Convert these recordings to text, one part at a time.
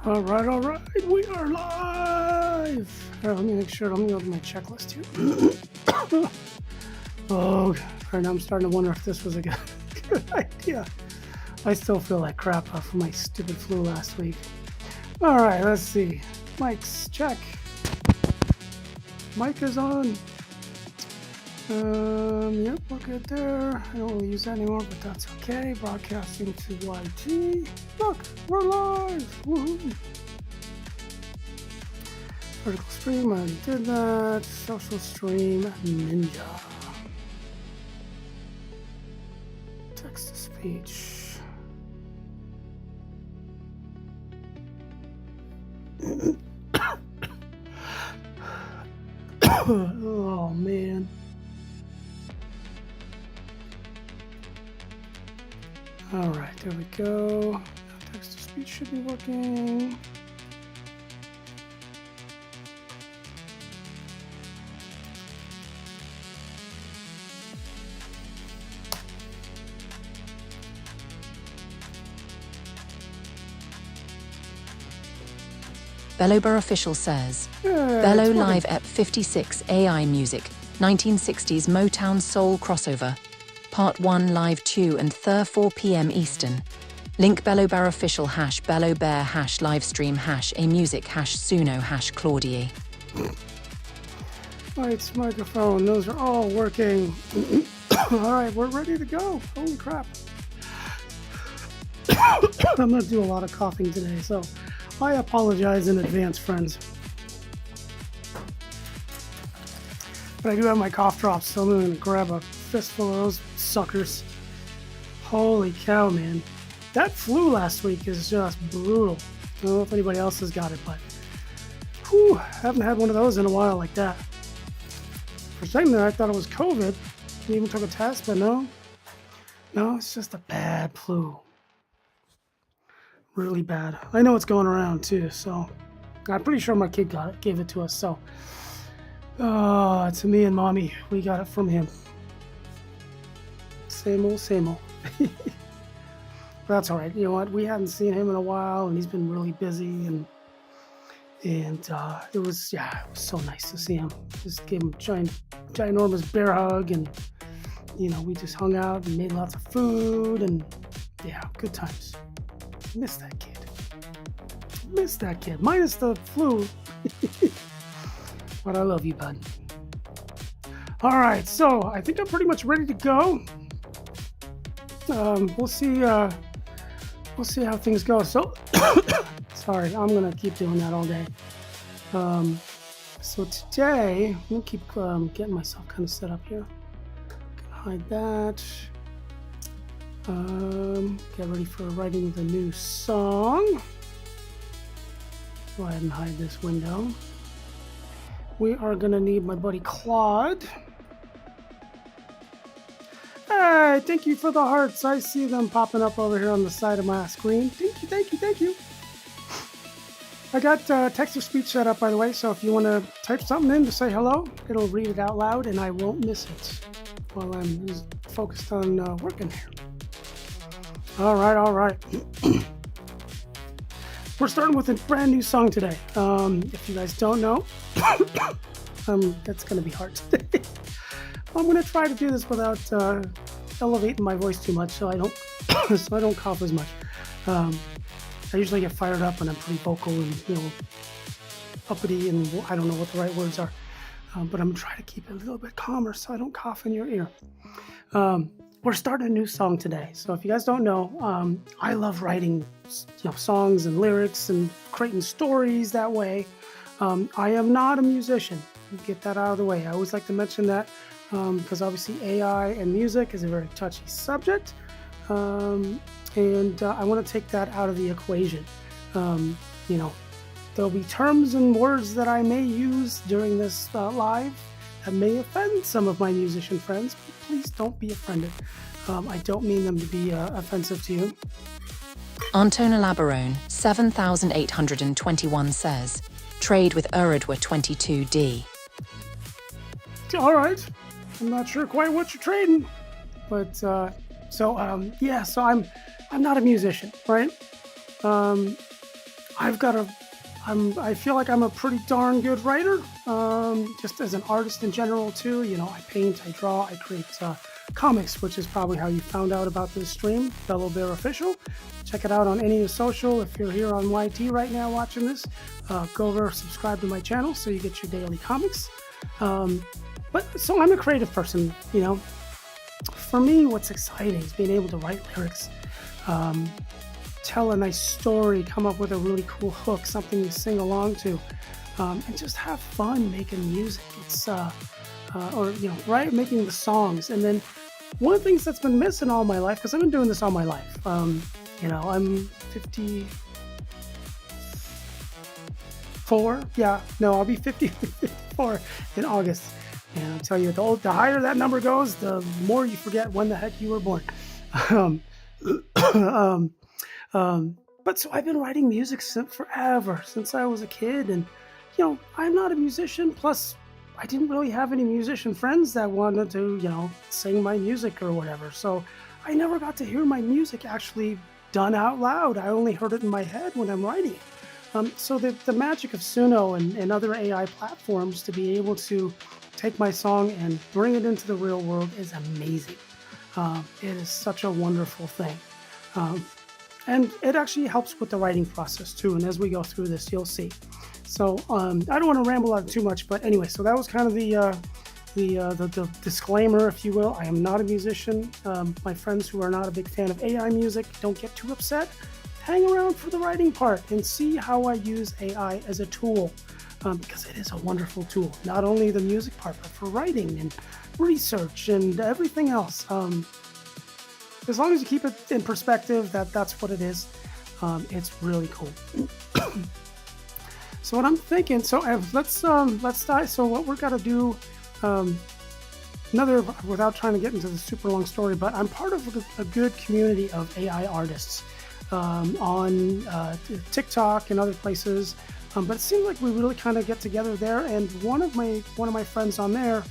All right, we are live. All right, let me make sure. Let me go to my checklist here. Oh, all right, now I'm starting to wonder if this was a good idea. I still feel like crap from my stupid flu last week. All right, let's see. Mic's check. Mic is on. Yep, we're good there. I don't really use that anymore, but that's okay. Broadcasting to YT. Look, we're live. Woohoo! Vertical stream, I already did that. Social stream, Ninja. Text to speech. Oh man. All right, there we go. Text to speech should be working. Bello official says, Yeah, Bello it's Live Ep 56 AI Music, 1960s Motown Soul Crossover, Part 1 Live 2 and 4 p.m. Eastern. Link Bello Bar Official # Bello Bear # Livestream # A Music # Suno # Claudie. Lights, microphone, those are all working. All right, we're ready to go. Holy crap. I'm going to do a lot of coughing today, so I apologize in advance, friends. But I do have my cough drops, so I'm going to grab a fistful of those suckers. Holy cow, man. That flu last week is just brutal. I don't know if anybody else has got it, but whew, haven't had one of those in a while like that. For a second there, I thought it was COVID. I even took a test, but no. No, it's just a bad flu. Really bad. I know it's going around too, so I'm pretty sure my kid got it, gave it to us. So, to me and mommy, we got it from him. Same old, same old. But that's all right. You know what? We hadn't seen him in a while, and he's been really busy, and it was so nice to see him. Just gave him a ginormous bear hug, and we just hung out and made lots of food, and good times. Miss that kid. Minus the flu. But I love you, bud. All right, so I think I'm pretty much ready to go. We'll see how things go. So, sorry, I'm gonna keep doing that all day. So today, I'm gonna keep getting myself kind of set up here. Hide that. Get ready for writing the new song. Go ahead and hide this window. We are gonna need my buddy Claude. Hey, thank you for the hearts. I see them popping up over here on the side of my screen. Thank you. I got text-to-speech set up, by the way, so if you want to type something in to say hello, it'll read it out loud, and I won't miss it while I'm just focused on working here. All right. We're starting with a brand new song today. If you guys don't know, that's going to be hard today. I'm going to try to do this without elevating my voice too much, so I don't cough as much. I usually get fired up when I'm pretty vocal and uppity, and I don't know what the right words are. But I'm trying to keep it a little bit calmer so I don't cough in your ear. We're starting a new song today. So if you guys don't know, I love writing songs and lyrics and creating stories that way. I am not a musician. Get that out of the way. I always like to mention that because obviously AI and music is a very touchy subject. And I want to take that out of the equation. There'll be terms and words that I may use during this live that may offend some of my musician friends, but please don't be offended. I don't mean them to be offensive to you. Antona Labarone, 7821 says, trade with Uradwa 22D. All right. I'm not sure quite what you're trading, but so I'm not a musician, right? I've got a I feel like I'm a pretty darn good writer, just as an artist in general too. You know, I paint, I draw, I create comics, which is probably how you found out about this stream, Bello Bear Official. Check it out on any of the social. If you're here on YT right now watching this, go over, subscribe to my channel so you get your daily comics. But so I'm a creative person, you know. For me, what's exciting is being able to write lyrics, tell a nice story, come up with a really cool hook, something you sing along to, and just have fun making music. It's or you know, right, making the songs. And then one of the things that's been missing all my life, because I've been doing this all my life. You know, I'm 54. Yeah, no, I'll be 54 in August. And I'll tell you, the higher that number goes, the more you forget when the heck you were born. Um, but so I've been writing music forever, since I was a kid. And, you know, I'm not a musician. Plus, I didn't really have any musician friends that wanted to, you know, sing my music or whatever. So I never got to hear my music actually done out loud. I only heard it in my head when I'm writing it. So the magic of Suno and other AI platforms to be able to take my song and bring it into the real world is amazing. It is such a wonderful thing. And it actually helps with the writing process too. And as we go through this, you'll see. So I don't want to ramble on too much, but anyway, so that was kind of the disclaimer, if you will. I am not a musician. My friends who are not a big fan of AI music, don't get too upset. Hang around for the writing part and see how I use AI as a tool, because it is a wonderful tool. Not only the music part, but for writing and research and everything else. As long as you keep it in perspective, that's what it is. It's really cool. So what I'm thinking, so let's dive. So what we're gonna do, without trying to get into the super long story, but I'm part of a good community of AI artists on TikTok and other places. But it seems like we really kind of get together there. And one of my friends on there,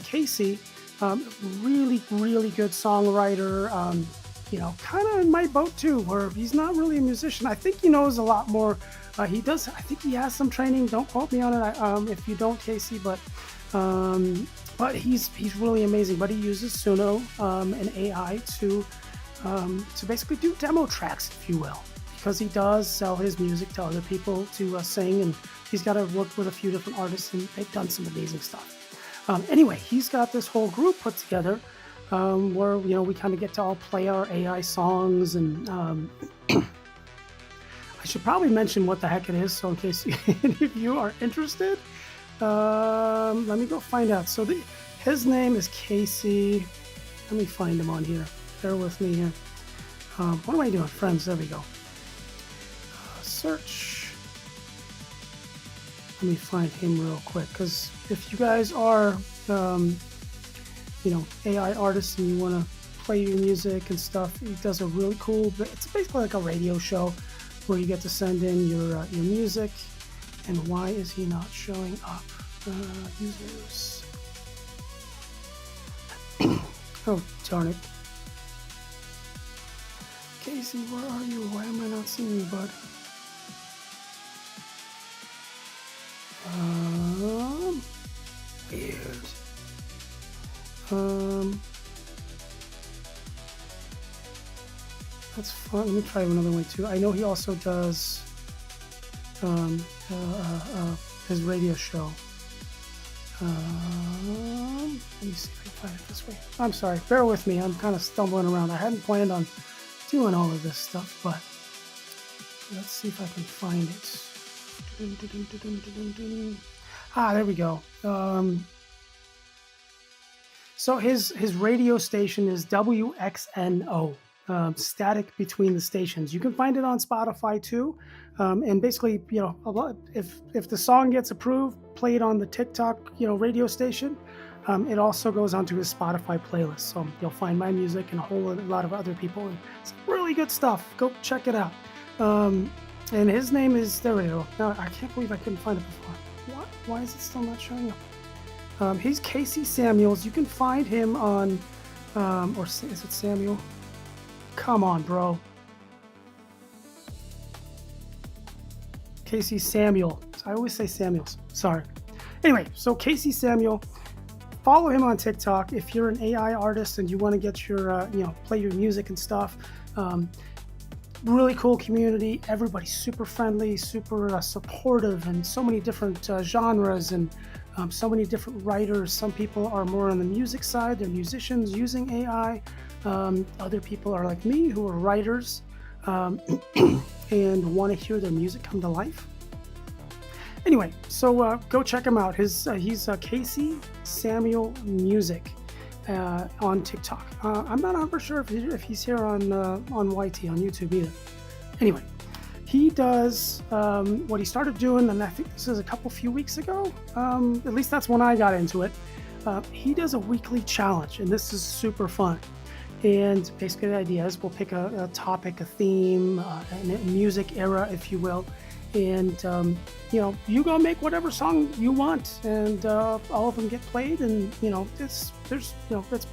Casey, really good songwriter. You know, kind of in my boat too, where he's not really a musician. I think he knows a lot more. He does. I think he has some training. Don't quote me on it if you don't, Casey. But he's really amazing. But he uses Suno and AI to basically do demo tracks, if you will, because he does sell his music to other people to sing, and he's got to work with a few different artists, and they've done some amazing stuff. Anyway, he's got this whole group put together where, you know, we kind of get to all play our AI songs, and I should probably mention what the heck it is, so in case any of you are interested, let me go find out. So his name is Casey. Let me find him on here. Bear with me here. What am I doing? Friends, there we go. Search. Let me find him real quick, because if you guys are, you know, AI artists and you want to play your music and stuff, he does a really cool, it's basically like a radio show where you get to send in your music. And why is he not showing up? Users. Oh, darn it. Casey, where are you? Why am I not seeing you, bud? Weird. That's fun. Let me try another way too. I know he also does his radio show. Let me see if I can find it this way. I'm sorry, bear with me. I'm kind of stumbling around. I hadn't planned on doing all of this stuff, but let's see if I can find it. Ah, there we go. So his radio station is WXNO, static between the stations. You can find it on Spotify too. And basically, you know, if the song gets approved, played on the TikTok, you know, radio station, it also goes onto his Spotify playlist. So you'll find my music and a whole lot of other people. And it's really good stuff. Go check it out. And his name is, there we go. Now, I can't believe I couldn't find it before. What? Why is it still not showing up? He's Casey Samuels. You can find him on, or is it Samuel? Come on, bro. Casey Samuel. I always say Samuels. Sorry. Anyway, so Casey Samuel, follow him on TikTok if you're an AI artist and you want to get your, play your music and stuff. Really cool community. Everybody's super friendly, super supportive, and so many different genres and so many different writers. Some people are more on the music side, they're musicians using AI. Other people are like me who are writers and want to hear their music come to life. Anyway, so go check him out. He's Casey Samuel Music on TikTok. I'm not ever sure if he's here on YT on YouTube either. Anyway, he does what he started doing, and I think this is a few weeks ago. At least that's when I got into it. He does a weekly challenge, and this is super fun. And basically the idea is we'll pick a topic, a theme, a music era, if you will. And, you go make whatever song you want, and all of them get played. And, it's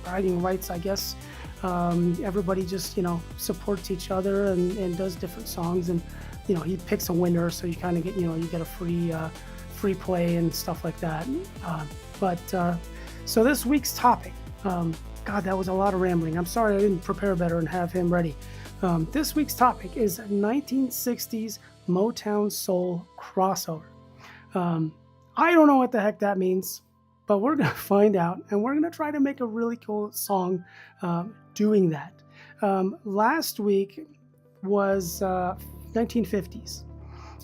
bragging rights, I guess. Everybody just, supports each other and does different songs. And, he picks a winner, so you kind of get, you get a free play and stuff like that. So this week's topic, God, that was a lot of rambling. I'm sorry I didn't prepare better and have him ready. This week's topic is 1960s Motown Soul crossover. I don't know what the heck that means, but we're going to find out, and we're going to try to make a really cool song doing that. Last week was 1950s,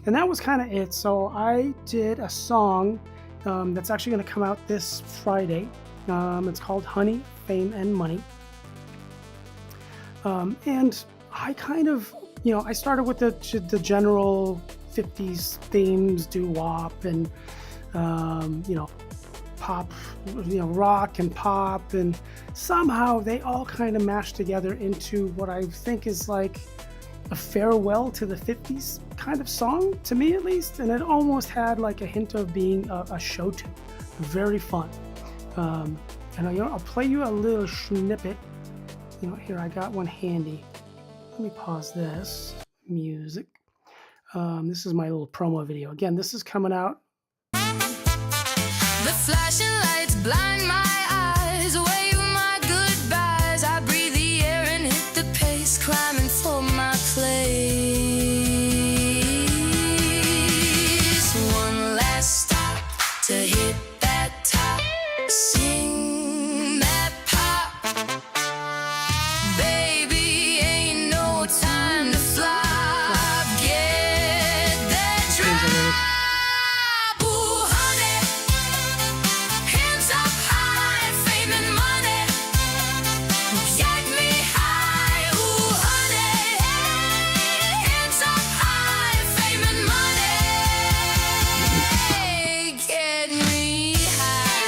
and that was kind of it. So I did a song that's actually going to come out this Friday. It's called Honey, Fame, and Money. And I kind of, I started with the general 50s themes, doo-wop and, pop, rock and pop. And somehow they all kind of mashed together into what I think is like a farewell to the 50s kind of song, to me at least. And it almost had like a hint of being a show tune. Very fun. And I'll play you a little snippet. Here I got one handy. Let me pause this music. This is my little promo video. Again, this is coming out. The flashing lights blind my eyes, away with my goodbyes. I breathe the air and hit the pace, climbing for my place. One last stop to hit that top. Sing that pop. Baby, ain't no time to flop. Get that drop. Ooh, honey, hands up high, fame and money. Get me high. Ooh, honey, hands up high, fame and money. Get me high.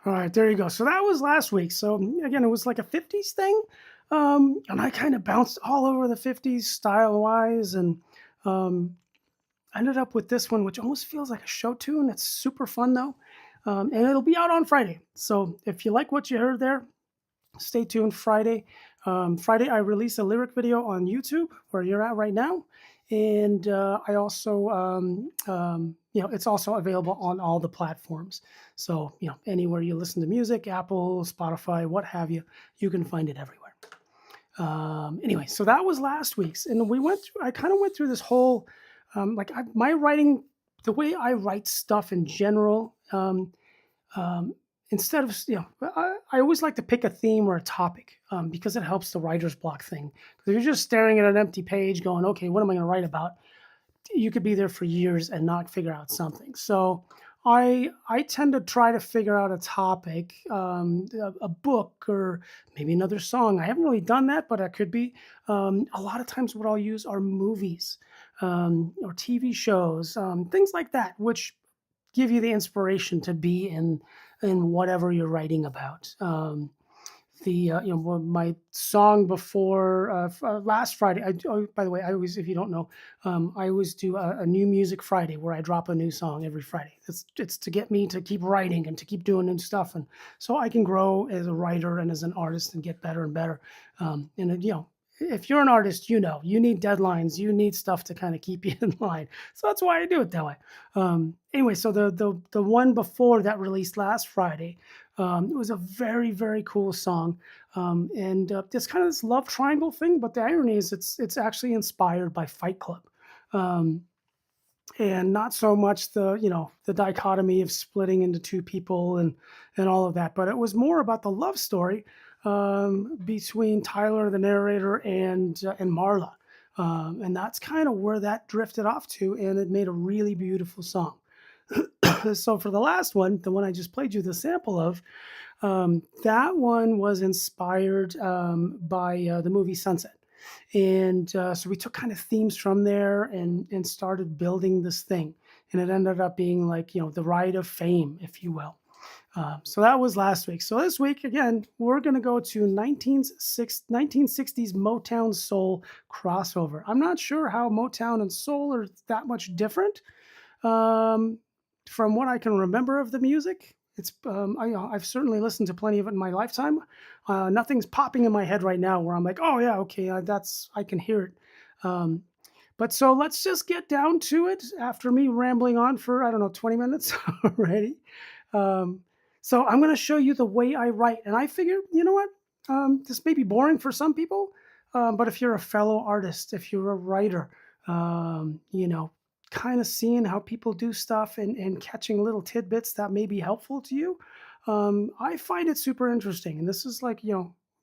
All right, there you go. So that was last week. So again, it was like a 50s thing. And I kind of bounced all over the 50s style-wise, and I ended up with this one, which almost feels like a show tune. It's super fun, though. And it'll be out on Friday. So if you like what you heard there, stay tuned Friday. Friday, I release a lyric video on YouTube, where you're at right now. And I also, it's also available on all the platforms. So, anywhere you listen to music, Apple, Spotify, what have you, you can find it everywhere. Anyway, so that was last week's. And I kind of went through this whole, my writing, the way I write stuff in general, instead of, I always like to pick a theme or a topic because it helps the writer's block thing. Because if you're just staring at an empty page going, okay, what am I going to write about? You could be there for years and not figure out something. So I tend to try to figure out a topic, a book, or maybe another song. I haven't really done that, but it could be. A lot of times what I'll use are movies or TV shows, things like that, which give you the inspiration to be in whatever you're writing about. My song before last Friday. By the way, I always, if you don't know, I always do a new music Friday where I drop a new song every Friday. It's to get me to keep writing and to keep doing new stuff, and so I can grow as a writer and as an artist and get better and better. if you're an artist, you need deadlines, you need stuff to kind of keep you in line. So that's why I do it that way. Anyway, so the one before that released last Friday, it was a very very cool song, and it's kind of this love triangle thing. But the irony is, it's actually inspired by Fight Club. Um, and not so much the dichotomy of splitting into two people and all of that, but it was more about the love story between Tyler, the narrator, and Marla, and that's kind of where that drifted off to, and it made a really beautiful song. So for the last one, the one I just played you the sample of, that one was inspired by the movie Sunset. And so we took kind of themes from there and started building this thing. And it ended up being like, the ride of fame, if you will. So that was last week. So this week, again, we're going to go to 1960s Motown Soul crossover. I'm not sure how Motown and Soul are that much different. From what I can remember of the music, it's I've certainly listened to plenty of it in my lifetime. Nothing's popping in my head right now where I'm like, oh yeah, okay, I can hear it. But so let's just get down to it after me rambling on for, I don't know, 20 minutes already. So I'm going to show you the way I write. And I figure, you know what? This may be boring for some people, but if you're a fellow artist, if you're a writer, kind of seeing how people do stuff and catching little tidbits that may be helpful to you, I find it super interesting. And this is like,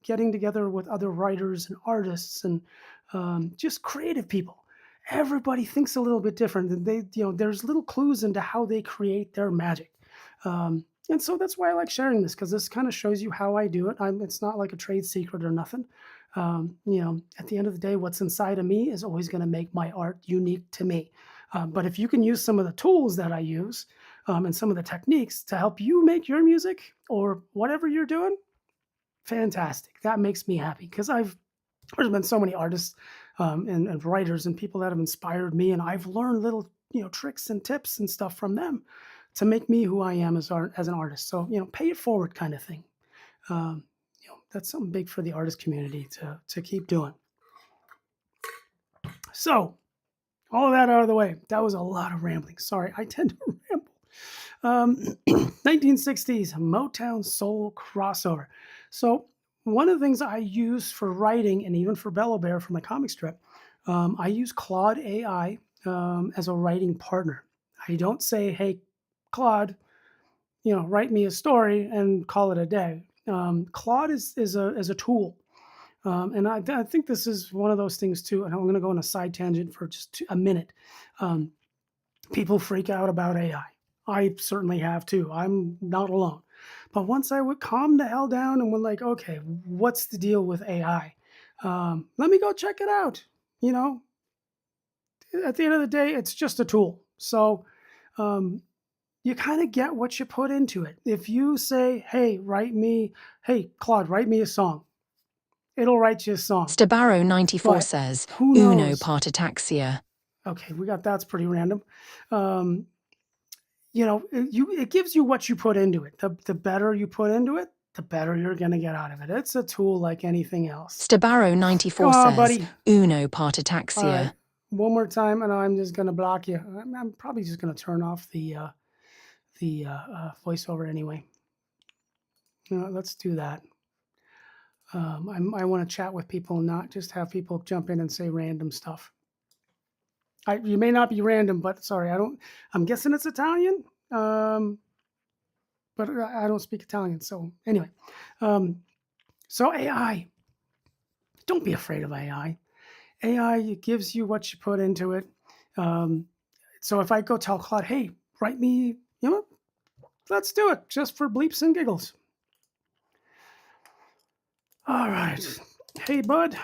getting together with other writers and artists and just creative people. Everybody thinks a little bit different, and there's little clues into how they create their magic. And so that's why I like sharing this, because this kind of shows you how I do it. It's not like a trade secret or nothing. At the end of the day, what's inside of me is always going to make my art unique to me. But if you can use some of the tools that I use and some of the techniques to help you make your music or whatever you're doing, fantastic. That makes me happy, because there's been so many artists and writers and people that have inspired me, and I've learned little tricks and tips and stuff from them to make me who I am as an artist. So pay it forward kind of thing. That's something big for the artist community to keep doing. So all of that out of the way, that was a lot of rambling. Sorry, I tend to ramble. 1960s Motown Soul crossover. So one of the things I use for writing, and even for Bello Bear for my comic strip, I use Claude AI as a writing partner. I don't say, hey, Claude, write me a story and call it a day. Claude is a tool. And I think this is one of those things too, and I'm going to go on a side tangent for just a minute. People freak out about AI. I certainly have too. I'm not alone. But once I would calm the hell down and went like, okay, what's the deal with AI? Let me go check it out. At the end of the day, it's just a tool. So you kind of get what you put into it. If you say, hey, Claude, write me a song, it'll write you a song. Stabaro94 But says, who Uno knows? part ataxia. Okay, that's pretty random. It gives you what you put into it. The better you put into it, the better you're going to get out of it. It's a tool like anything else. Stabaro94 Come on, says, buddy. Uno part ataxia. All right, one more time, and I'm just going to block you. I'm probably just going to turn off the voiceover anyway. Let's do that. I want to chat with people, not just have people jump in and say random stuff. You may not be random, but sorry, I'm guessing it's Italian, but I don't speak Italian. So anyway, so AI, don't be afraid of AI. AI gives you what you put into it. So if I go tell Claude, hey, write me, let's do it just for bleeps and giggles. All right. Hey, bud.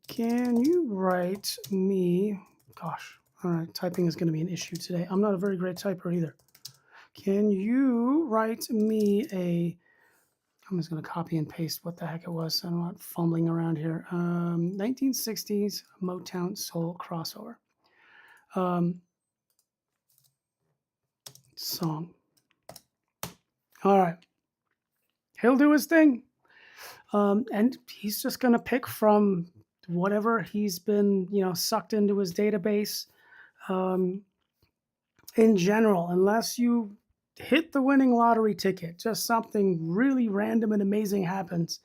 Can you write me? Gosh, all right. Typing is going to be an issue today. I'm not a very great typer either. Can you write me I'm just going to copy and paste what the heck it was, so I'm not fumbling around here. 1960s Motown Soul crossover. Song. All right. He'll do his thing. And he's just going to pick from whatever he's been, sucked into his database. Um, in general, unless you hit the winning lottery ticket, just something really random and amazing happens,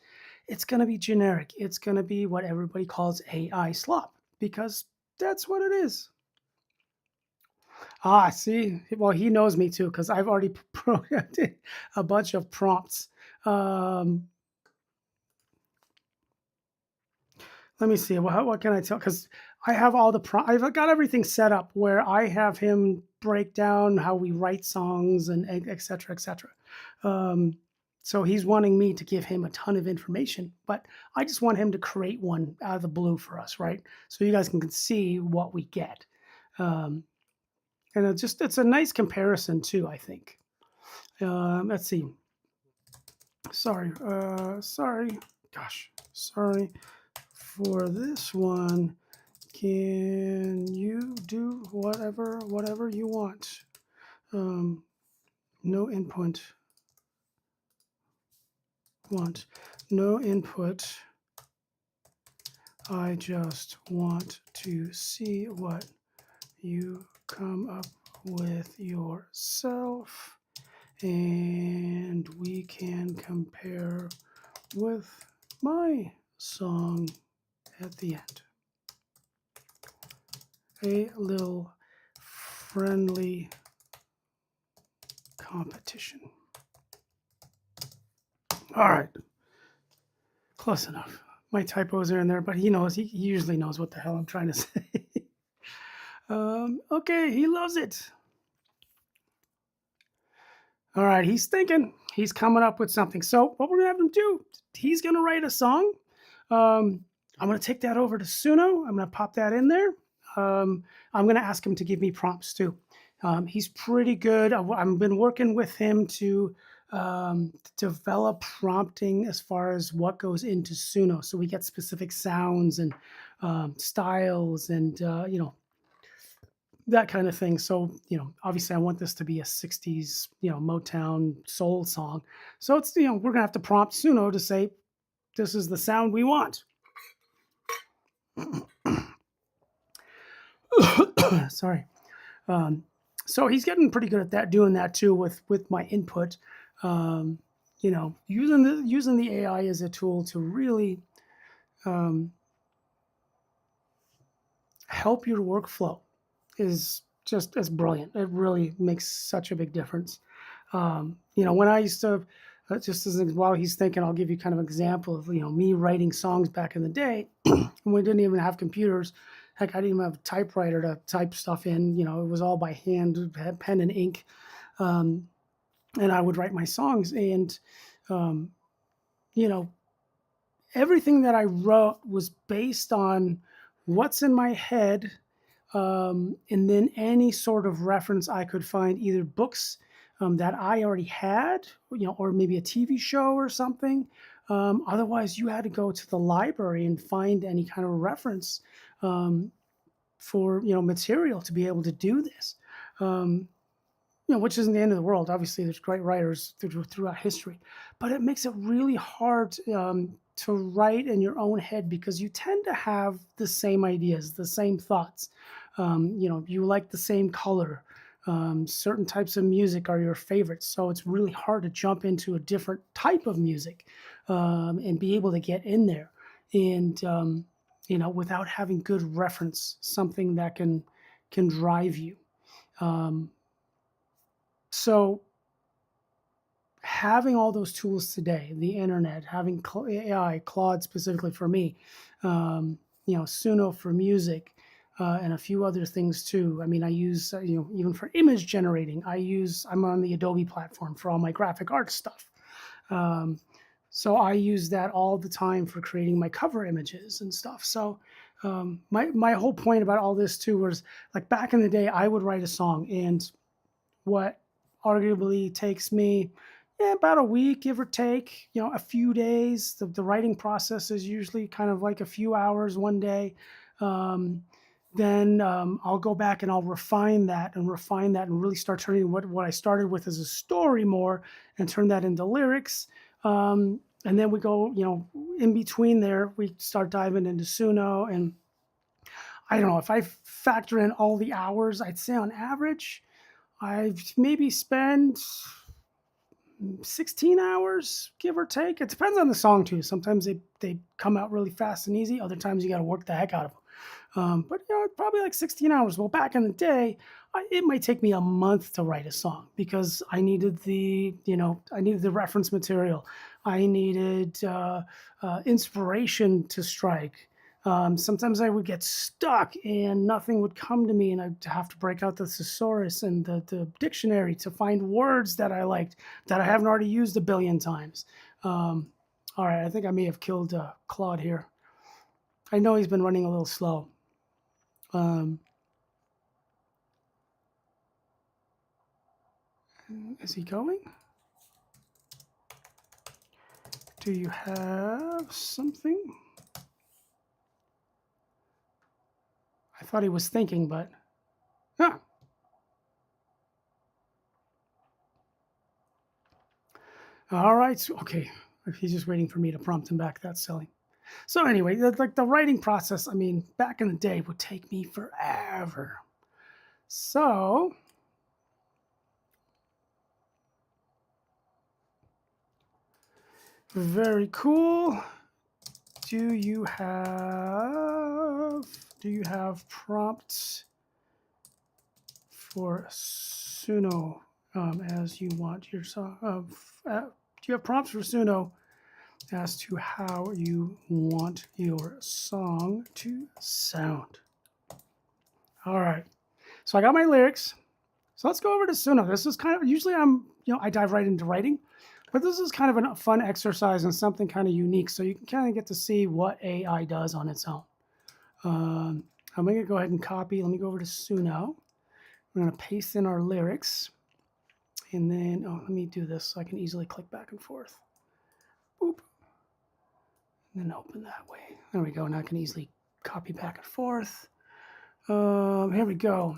it's going to be generic. It's going to be what everybody calls AI slop because that's what it is. Ah, see, well, he knows me too because I've already programmed a bunch of prompts. Um, Let me see. What can I tell? Because I have all I've got everything set up where I have him break down how we write songs and et cetera, et cetera. Um, so he's wanting me to give him a ton of information, but I just want him to create one out of the blue for us, right? So you guys can see what we get. Um, and it's a nice comparison too, I think. Let's see. Sorry. Gosh, sorry. For this one, can you do whatever you want? No input. No input. I just want to see what you come up with yourself, and we can compare with my song at the end. A little friendly competition. All right. Close enough. My typos are in there, but he knows. He usually knows what the hell I'm trying to say. Okay, he loves it. All right, he's thinking. He's coming up with something. So what we're going to have him do, he's going to write a song. I'm going to take that over to Suno. I'm going to pop that in there. I'm going to ask him to give me prompts too. He's pretty good. I've been working with him to develop prompting as far as what goes into Suno. So we get specific sounds and styles and, that kind of thing. So, obviously I want this to be a 60s, Motown soul song. So it's, we're going to have to prompt Suno to say, this is the sound we want. Sorry. So he's getting pretty good at that, doing that too with my input. Using the AI as a tool to really help your workflow is just brilliant. It really makes such a big difference. When I used to, while he's thinking, I'll give you kind of an example of, me writing songs back in the day when we didn't even have computers. Heck, I didn't even have a typewriter to type stuff in. It was all by hand, pen and ink. And I would write my songs. And, everything that I wrote was based on what's in my head. And then any sort of reference I could find, either books that I already had, or maybe a TV show or something. Otherwise, you had to go to the library and find any kind of reference for material to be able to do this. Which isn't the end of the world. Obviously, there's great writers throughout history, but it makes it really hard to write in your own head because you tend to have the same ideas, the same thoughts. You like the same color. Certain types of music are your favorites, so it's really hard to jump into a different type of music and be able to get in there, and without having good reference, something that can drive you. So having all those tools today, the internet, having AI, Claude specifically for me, Suno for music, and a few other things too. I mean, I use, even for image generating, I'm on the Adobe platform for all my graphic art stuff. So I use that all the time for creating my cover images and stuff. So my whole point about all this too was, like, back in the day, I would write a song, and what arguably takes me about a week, give or take, a few days. The writing process is usually kind of like a few hours one day. Then I'll go back and I'll refine that and really start turning what I started with as a story more and turn that into lyrics. And And then we go, in between there, we start diving into Suno. And I don't know, if I factor in all the hours, I'd say on average, I've maybe spent 16 hours, give or take. It depends on the song too. Sometimes they come out really fast and easy. Other times you got to work the heck out of them. But probably like 16 hours. Well, back in the day, it might take me a month to write a song because I needed the reference material. I needed inspiration to strike. Sometimes I would get stuck and nothing would come to me, and I'd have to break out the thesaurus and the dictionary to find words that I liked that I haven't already used a billion times. All right, I think I may have killed Claude here. I know he's been running a little slow. Is he going? Do you have something? I thought he was thinking, but all right. Okay. If he's just waiting for me to prompt him back, that's silly. So anyway, like the writing process, I mean, back in the day would take me forever. So very cool. Do you have prompts for Suno as you want your song? Do you have prompts for Suno as to how you want your song to sound? All right. So I got my lyrics. So let's go over to Suno. This is kind of, usually I dive right into writing, but this is kind of a fun exercise and something kind of unique. So you can kind of get to see what AI does on its own. I'm going to go ahead and copy. Let me go over to Suno. We're going to paste in our lyrics. And then, let me do this so I can easily click back and forth. Boop. And then open that way. There we go. Now I can easily copy back and forth. Here we go.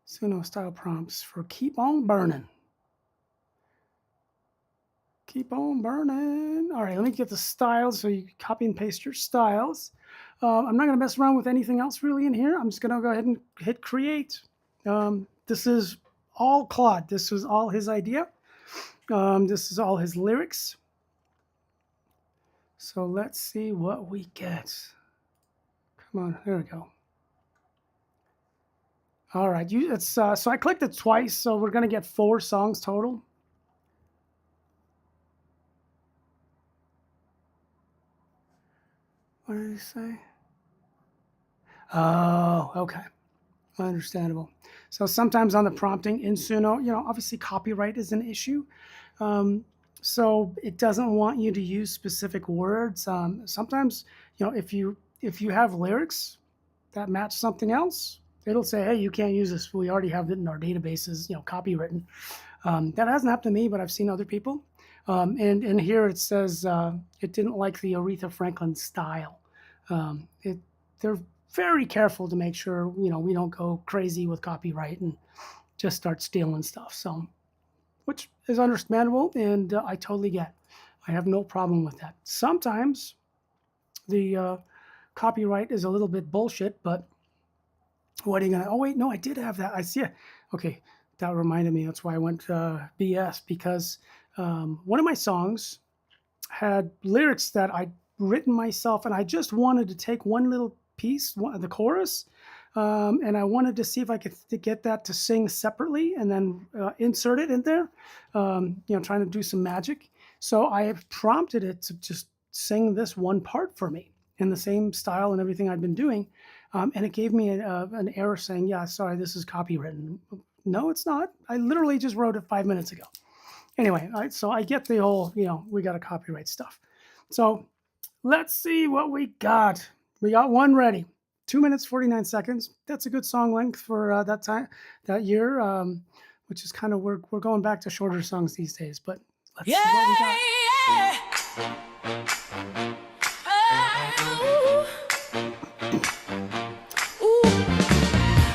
Suno style prompts for Keep On Burning. Keep on burning. All right, let me get the styles so you can copy and paste your styles. I'm not going to mess around with anything else really in here. I'm just going to go ahead and hit create. This is all Claude. This was all his idea. This is all his lyrics. So let's see what we get. Come on, there we go. All right, so I clicked it twice, so we're going to get 4 songs total. What did he say? Oh, okay. Understandable. So sometimes on the prompting in Suno, obviously copyright is an issue. So it doesn't want you to use specific words. Sometimes, if you have lyrics that match something else, it'll say, hey, you can't use this. We already have it in our databases, copywritten. That hasn't happened to me, but I've seen other people. And here it says it didn't like the Aretha Franklin style. They're very careful to make sure, we don't go crazy with copyright and just start stealing stuff. So, which is understandable, and I totally get. I have no problem with that. Sometimes the copyright is a little bit bullshit, but what are you gonna? Oh wait, no, I did have that. I see it. Okay, that reminded me. That's why I went BS, because one of my songs had lyrics that I'd written myself, and I just wanted to take one little piece, the chorus, and I wanted to see if I could get that to sing separately and then insert it in there, trying to do some magic. So I have prompted it to just sing this one part for me in the same style and everything I've been doing, and it gave me an error saying, yeah, sorry, this is copywritten. No, it's not. I literally just wrote it 5 minutes ago. Anyway, so I get the whole, we got to copyright stuff. So let's see what we got. We got one ready. 2 minutes, 49 seconds. That's a good song length for that time, that year, which is kind of, we're going back to shorter songs these days, but let's see what we got.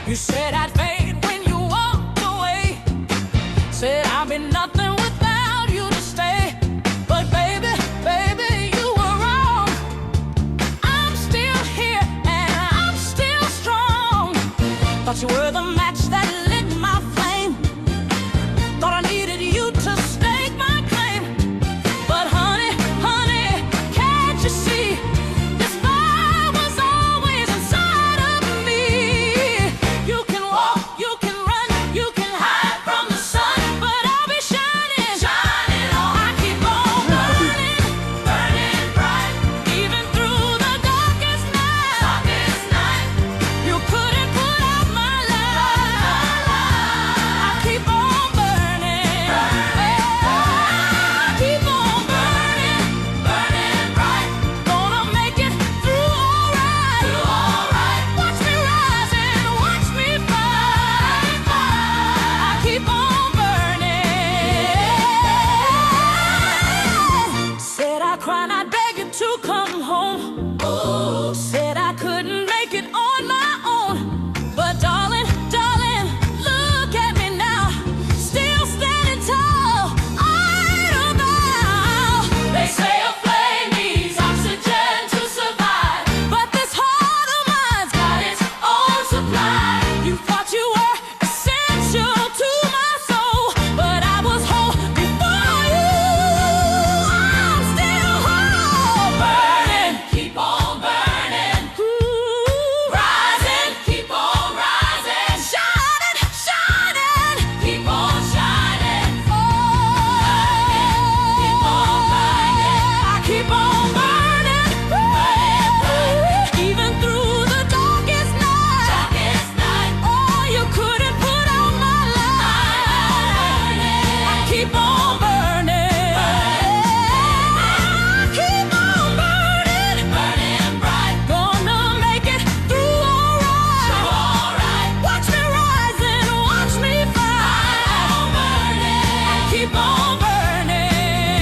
You said I'd fade when you walked away. Said I'd be nothing without you to stay. Thought you were the match that lit my flame. Thought I needed you to stake my claim. But honey, honey, can't you see? This fire was always inside of me. You can walk, you can run, you can hide from the sun, but I'll be shining, shining on. I keep on burning, burning bright, even through the darkest night. Darkest night, you couldn't put out my light. I keep on burning, I keep on burning, burning bright. Gonna make it through alright, through alright. Watch me rise and watch me fight. I keep on burning. Said I cry, not begging to come home. Ooh, said I couldn't make it on my own. But darling, darling, look at me now. Still standing tall, idle now. They say a flame needs oxygen to survive, but this heart of mine's got its own supply. You thought you were essential to my soul, but I was whole before you. I'm still whole. Burning, keep on burning. Ooh, rising, keep on rising. Shining, shining, keep on shining. Oh, keep on burning. I keep on burning, burning, even through the darkest night. Darkest night. Oh, you couldn't put out my light. I keep on burning, I keep on burning, burning bright. Gonna make it through alright, through alright. Watch me rise and watch me fight. I keep on burning, keep on burning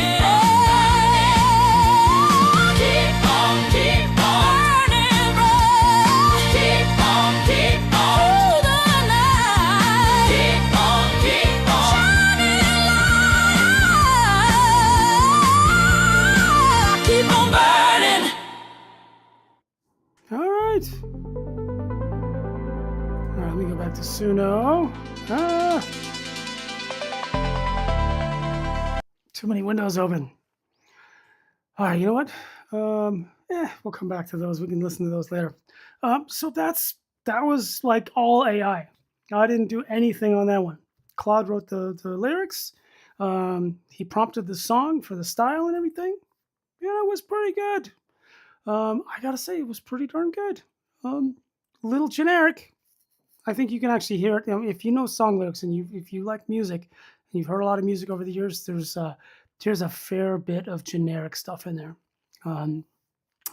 bright. Keep on through the night. Keep on shining light. Keep on burning. All right. All right, let me go back to Suno. Too many windows open. All right, you know what? We'll come back to those. We can listen to those later. So that was like all AI. I didn't do anything on that one. Claude wrote the lyrics. He prompted the song for the style and everything. Yeah, it was pretty good. I gotta say, it was pretty darn good. Little generic. I think you can actually hear it. If you know song lyrics and if you like music, and you've heard a lot of music over the years, there's a fair bit of generic stuff in there. I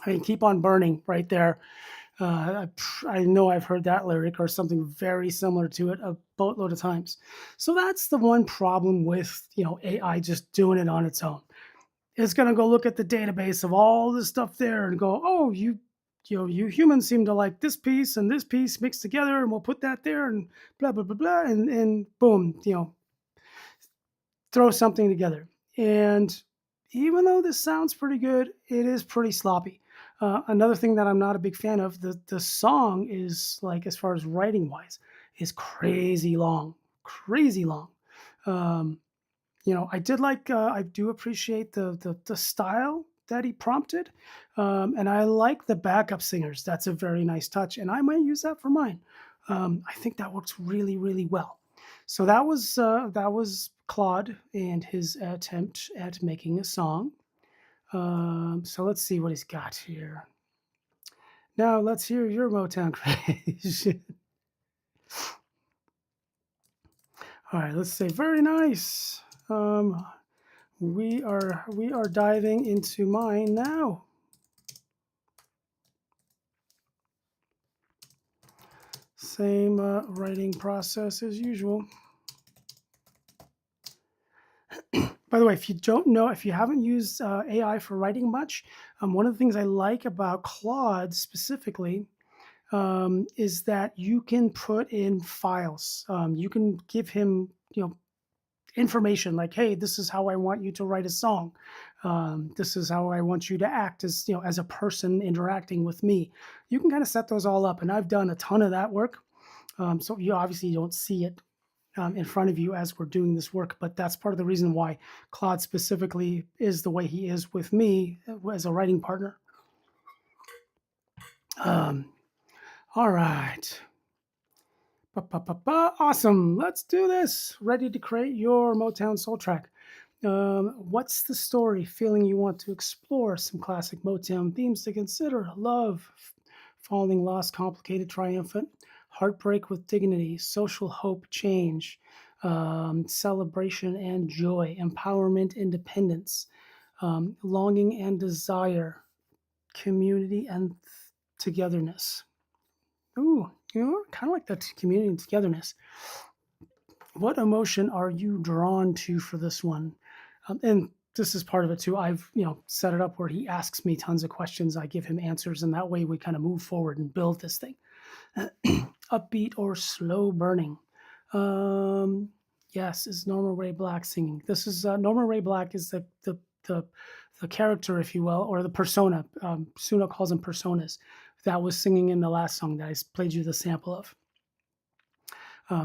mean, keep on burning right there. I know I've heard that lyric or something very similar to it a boatload of times. So that's the one problem with AI just doing it on its own. It's going to go look at the database of all this stuff there and go, oh, you humans seem to like this piece and this piece mixed together, and we'll put that there and blah blah blah blah, and boom, throw something together. And even though this sounds pretty good, it is pretty sloppy. Another thing that I'm not a big fan of, the song is, like, as far as writing wise, is crazy long. I do appreciate the style that he prompted, and I like the backup singers. That's a very nice touch, and I might use that for mine. I think that works really, really well. So that was Claude and his attempt at making a song. So let's see what he's got here. Now let's hear your Motown creation. All right, let's say very nice. We are diving into mine now. Same writing process as usual. By the way, if you haven't used AI for writing much, one of the things I like about Claude specifically is that you can put in files. You can give him, information like, hey, this is how I want you to write a song. This is how I want you to act as a person interacting with me. You can kind of set those all up, and I've done a ton of that work. So you obviously don't see it in front of you as we're doing this work, but that's part of the reason why Claude specifically is the way he is with me as a writing partner. Um, all right. Awesome. Let's do this. Ready to create your Motown soul track. What's the story? Feeling you want to explore some classic Motown themes to consider: love, falling, lost, complicated, triumphant, heartbreak with dignity, social hope, change, celebration and joy, empowerment, independence, longing and desire, community and togetherness. Ooh, kind of like that community and togetherness. What emotion are you drawn to for this one? And this is part of it too. I've set it up where he asks me tons of questions. I give him answers, and that way we kind of move forward and build this thing. Upbeat or slow burning? Yes, is Norma Ray Black singing? This is Norma Ray Black is the character, if you will, or the persona. Suno calls them personas. That was singing in the last song that I played you the sample of.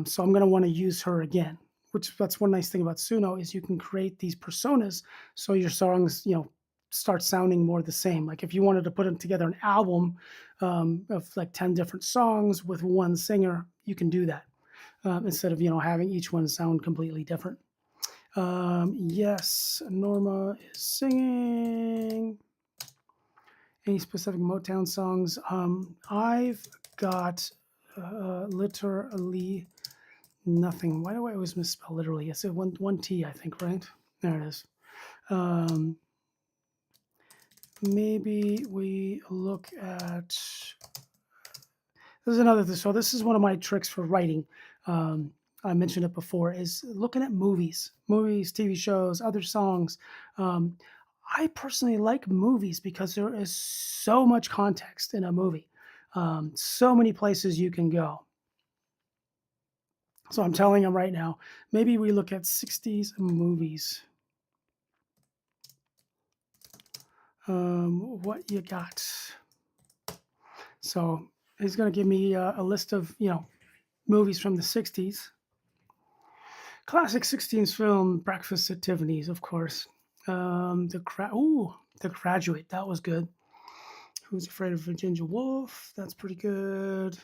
So I'm going to want to use her again, which that's one nice thing about Suno is you can create these personas so your songs, start sounding more the same. Like if you wanted to put them together an album of like 10 different songs with one singer, you can do that instead of, having each one sound completely different. Yes, Norma is singing. Any specific Motown songs? I've got literally nothing. Why do I always misspell literally? It's a one T, I think, right? There it is. Maybe we look at. This is another thing. So this is one of my tricks for writing. I mentioned it before. Is looking at movies, TV shows, other songs. I personally like movies because there is so much context in a movie. So many places you can go. So I'm telling them right now, maybe we look at 60s movies. What you got? So he's going to give me a list of, movies from the 60s. Classic 60s film, Breakfast at Tiffany's, of course. The Graduate, that was good. Who's Afraid of Virginia Woolf? That's pretty good.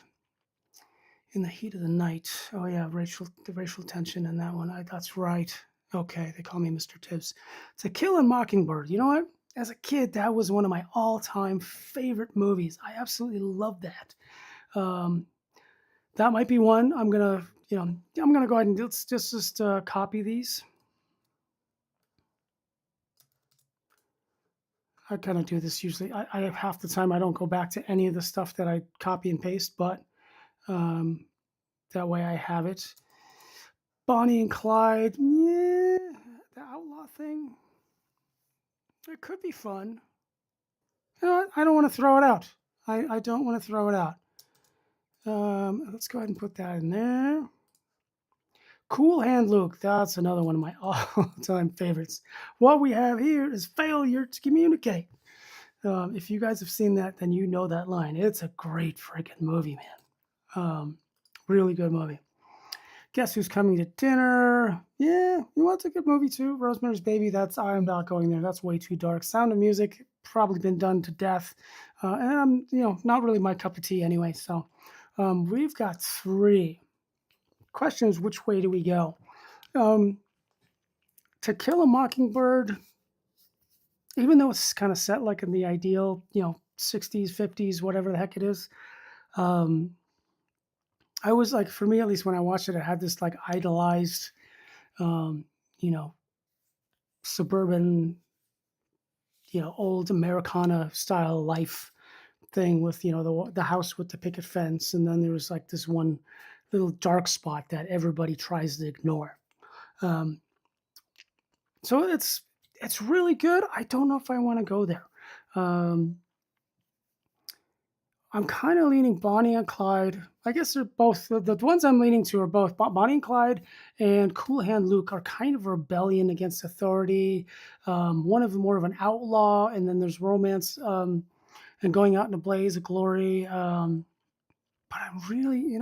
In the Heat of the Night. Oh yeah, the racial tension in that one. That's right. Okay, they call me Mr. Tibbs. To Kill a Mockingbird. You know what? As a kid, that was one of my all-time favorite movies. I absolutely love that. That might be one. I'm gonna go ahead and let's just copy these. I kind of do this usually. I have half the time I don't go back to any of the stuff that I copy and paste, but that way I have it. Bonnie and Clyde, yeah, the outlaw thing. It could be fun. You know what? I don't want to throw it out. I don't want to throw it out. Let's go ahead and put that in there. Cool Hand Luke, that's another one of my all-time favorites. What we have here is failure to communicate. If you guys have seen that, then you know that line. It's a great freaking movie, man. Really good movie. Guess Who's Coming to Dinner? Yeah, it's a good movie too. Rosemary's Baby, I'm not going there. That's way too dark. Sound of Music, probably been done to death. And I'm, not really my cup of tea anyway. So we've got 3 questions. Which way do we go? To Kill a Mockingbird, even though it's kind of set like in the ideal, 60s, 50s, whatever the heck it is, I was like, for me at least, when I watched it, I had this like idolized, suburban, old Americana style life thing with, the house with the picket fence. And then there was like this one little dark spot that everybody tries to ignore. So it's really good. I don't know if I want to go there. I'm kind of leaning Bonnie and Clyde. I guess they're both, the ones I'm leaning to are both Bonnie and Clyde and Cool Hand Luke are kind of a rebellion against authority. One of them more of an outlaw, and then there's romance and going out in a blaze of glory. But I'm really,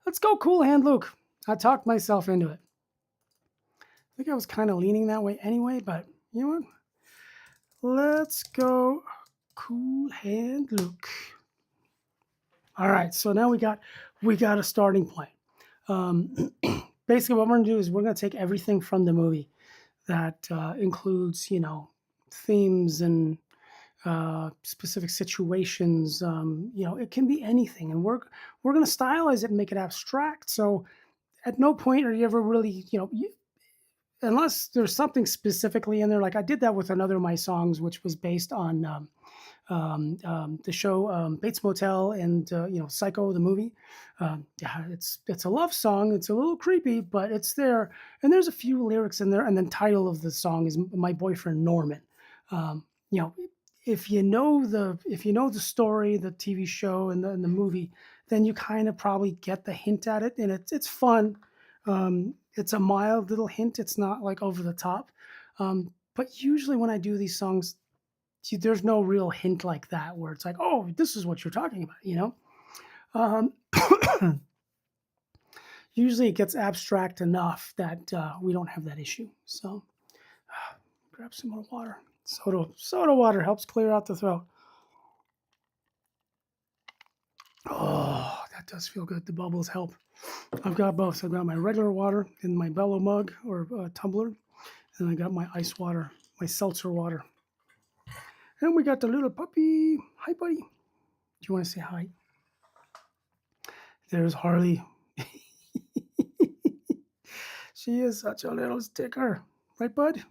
Let's go, Cool Hand Luke. I talked myself into it. I think I was kind of leaning that way anyway, but you know what? Let's go, Cool Hand Luke. All right, so now we got a starting point. Basically, what we're gonna do is we're gonna take everything from the movie that includes, themes and specific situations. It can be anything, and we're gonna stylize it and make it abstract. So at no point are you ever really, unless there's something specifically in there. Like I did that with another of my songs, which was based on the show Bates Motel and Psycho the movie. Yeah, it's a love song. It's a little creepy, but it's there. And there's a few lyrics in there, and then title of the song is "My Boyfriend Norman." Um, you know, if you know the story, the TV show, and the movie, then you kind of probably get the hint at it, and it's fun. It's a mild little hint. It's not like over the top. But usually when I do these songs, there's no real hint like that where it's like, oh, this is what you're talking about. Usually it gets abstract enough that we don't have that issue. So grab some more water. Soda water helps clear out the throat. Oh, that does feel good. The bubbles help. I've got both. So I've got my regular water in my Bello mug or tumbler, and I got my ice water, my seltzer water. And we got the little puppy. Hi, buddy. Do you want to say hi? There's Harley. She is such a little sticker. Right, bud?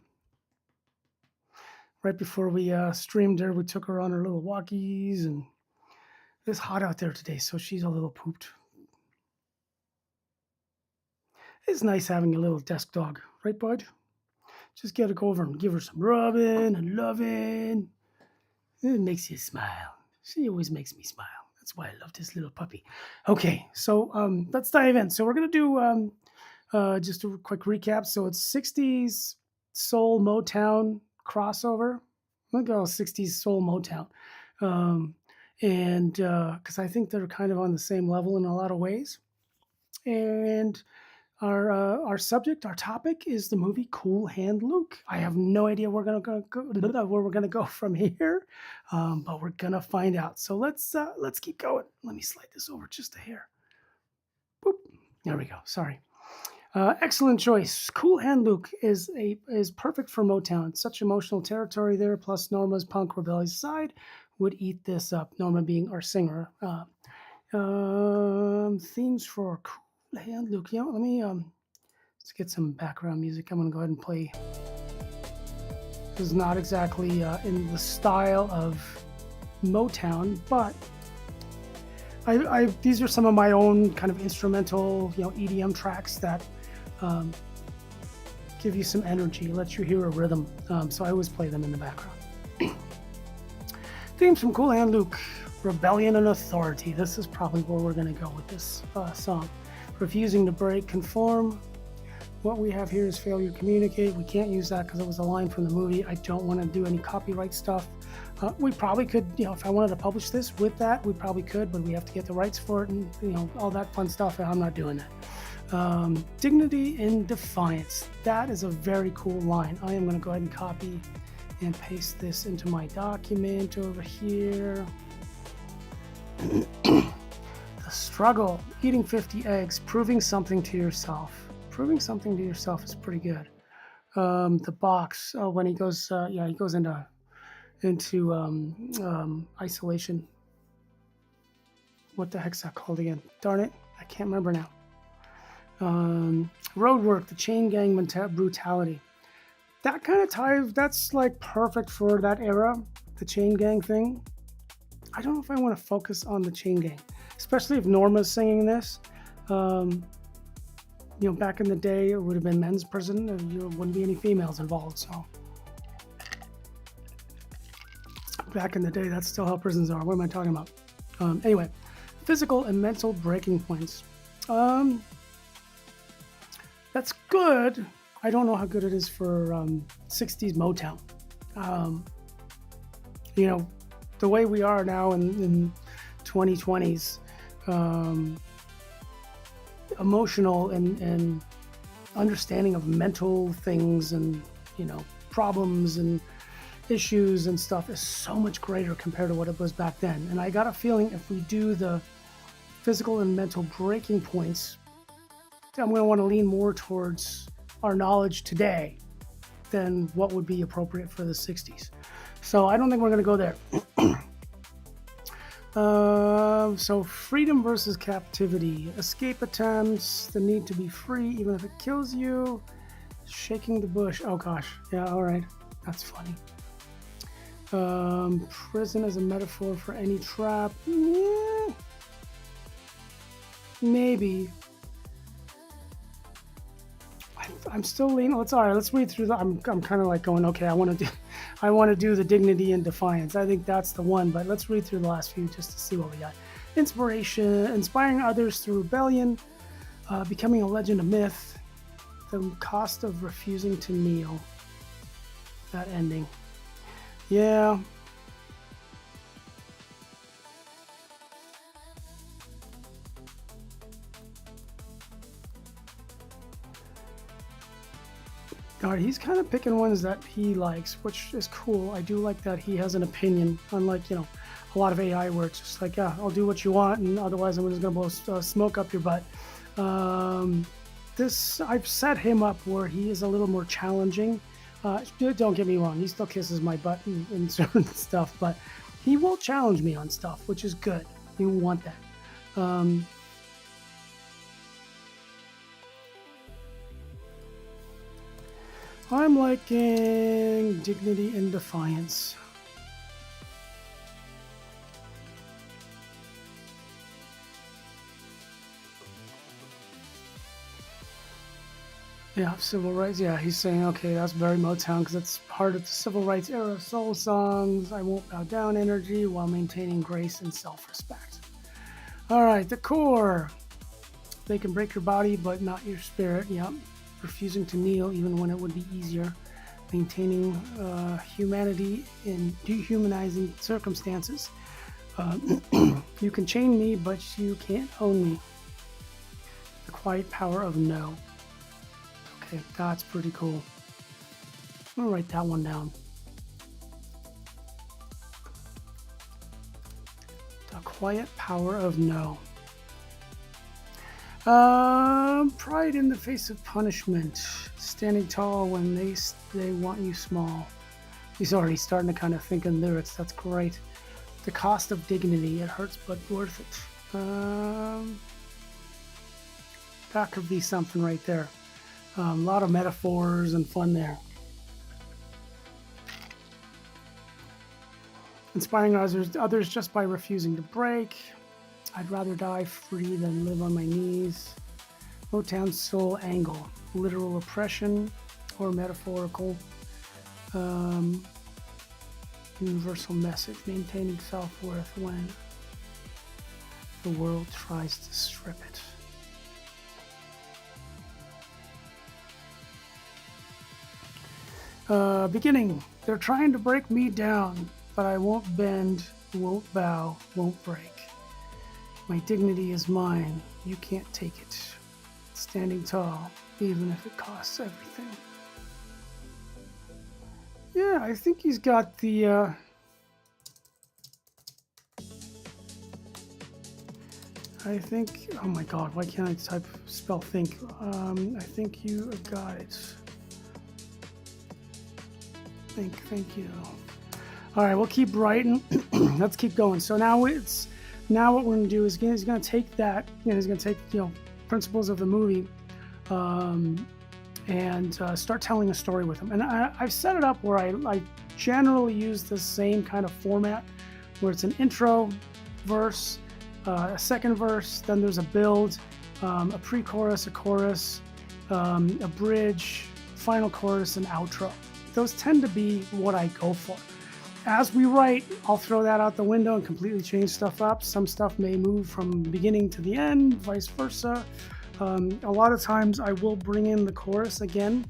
Right before we streamed her, we took her on her little walkies, and it's hot out there today, so she's a little pooped. It's nice having a little desk dog. Right, bud? Just got to go over and give her some rubbing and loving. It makes you smile. She always makes me smile. That's why I love this little puppy. Okay, so let's dive in. So we're going to do just a quick recap. So it's 60s soul Motown crossover. I'm going to go 60s soul Motown. And because I think they're kind of on the same level in a lot of ways. And our subject, our topic is the movie Cool Hand Luke. I have no idea where we're gonna go from here, but we're gonna find out. So let's keep going. Let me slide this over just a hair. Boop. There we go. Sorry. Excellent choice. Cool Hand Luke is perfect for Motown. Such emotional territory there. Plus Norma's punk rebellious side would eat this up. Norma being our singer. Themes for Cool Hand Luke. Let me let's get some background music. I'm gonna go ahead and play. This is not exactly in the style of Motown, but these are some of my own kind of instrumental, EDM tracks that give you some energy, let you hear a rhythm. So I always play them in the background. Themes from Cool Hand Luke: rebellion and authority. This is probably where we're gonna go with this song. Refusing to break, conform. What we have here is failure to communicate. We can't use that because it was a line from the movie. I don't want to do any copyright stuff. We probably could, if I wanted to publish this with that, we probably could, but we have to get the rights for it and, all that fun stuff. And I'm not doing that. Dignity in defiance. That is a very cool line. I am going to go ahead and copy and paste this into my document over here. The struggle, eating 50 eggs, proving something to yourself. Proving something to yourself is pretty good. The box, when he goes, he goes into isolation. What the heck's that called again? Darn it, I can't remember now. Road work, the chain gang brutality. That kind of ties, that's like perfect for that era, the chain gang thing. I don't know if I want to focus on the chain gang, especially if Norma's singing this. Back in the day, it would have been men's prison. There wouldn't be any females involved. So back in the day, that's still how prisons are. What am I talking about? Anyway, physical and mental breaking points. That's good. I don't know how good it is for 60s Motown. The way we are now in 2020s, emotional and understanding of mental things and, problems and issues and stuff is so much greater compared to what it was back then. And I got a feeling if we do the physical and mental breaking points, I'm going to want to lean more towards our knowledge today than what would be appropriate for the 60s. So I don't think we're going to go there. So freedom versus captivity. Escape attempts, the need to be free even if it kills you. Shaking the bush. Oh gosh. Yeah, all right. That's funny. Prison as a metaphor for any trap. Yeah. Maybe. I'm still leaning. It's all right. Let's read through the. I'm kind of like going. Okay, I want to do the dignity and defiance. I think that's the one. But let's read through the last few just to see what we got. Inspiration, inspiring others through rebellion, becoming a legend, a myth. The cost of refusing to kneel. That ending. Yeah. God, he's kind of picking ones that he likes, which is cool. I do like that he has an opinion, unlike, a lot of AI where it's just like, yeah, I'll do what you want, and otherwise I'm just going to blow smoke up your butt. I've set him up where he is a little more challenging. Don't get me wrong, he still kisses my butt in certain stuff, but he will challenge me on stuff, which is good. You want that. I'm liking dignity and defiance. Yeah, civil rights. Yeah, he's saying, okay, that's very Motown because it's part of the civil rights era soul songs. I won't bow down energy while maintaining grace and self-respect. All right, the core. They can break your body, but not your spirit. Yep. Refusing to kneel even when it would be easier, maintaining humanity in dehumanizing circumstances. You can chain me, but you can't own me. The quiet power of no. Okay, that's pretty cool. I'm gonna write that one down. The quiet power of no. Pride in the face of punishment. Standing tall when they want you small. He's already starting to kind of think in lyrics. That's great. The cost of dignity. It hurts but worth it. That could be something right there. A lot of metaphors and fun there. Inspiring others just by refusing to break. I'd rather die free than live on my knees. Motown soul angle, literal oppression or metaphorical. Universal message, maintaining self-worth when the world tries to strip it. Beginning, they're trying to break me down, but I won't bend, won't bow, won't break. My dignity is mine, you can't take it. Standing tall, even if it costs everything. Yeah, I think he's got the, oh my god, why can't I spell think? I think you got it. Thank you. All right, we'll keep writing. Let's keep going. So now what we're gonna do is he's gonna take that, he's gonna take, principles of the movie and start telling a story with them. And I've set it up where I generally use the same kind of format where it's an intro, verse, a second verse, then there's a build, a pre-chorus, a chorus, a bridge, final chorus, and outro. Those tend to be what I go for. As we write, I'll throw that out the window and completely change stuff up. Some stuff may move from beginning to the end, vice versa. A lot of times I will bring in the chorus again,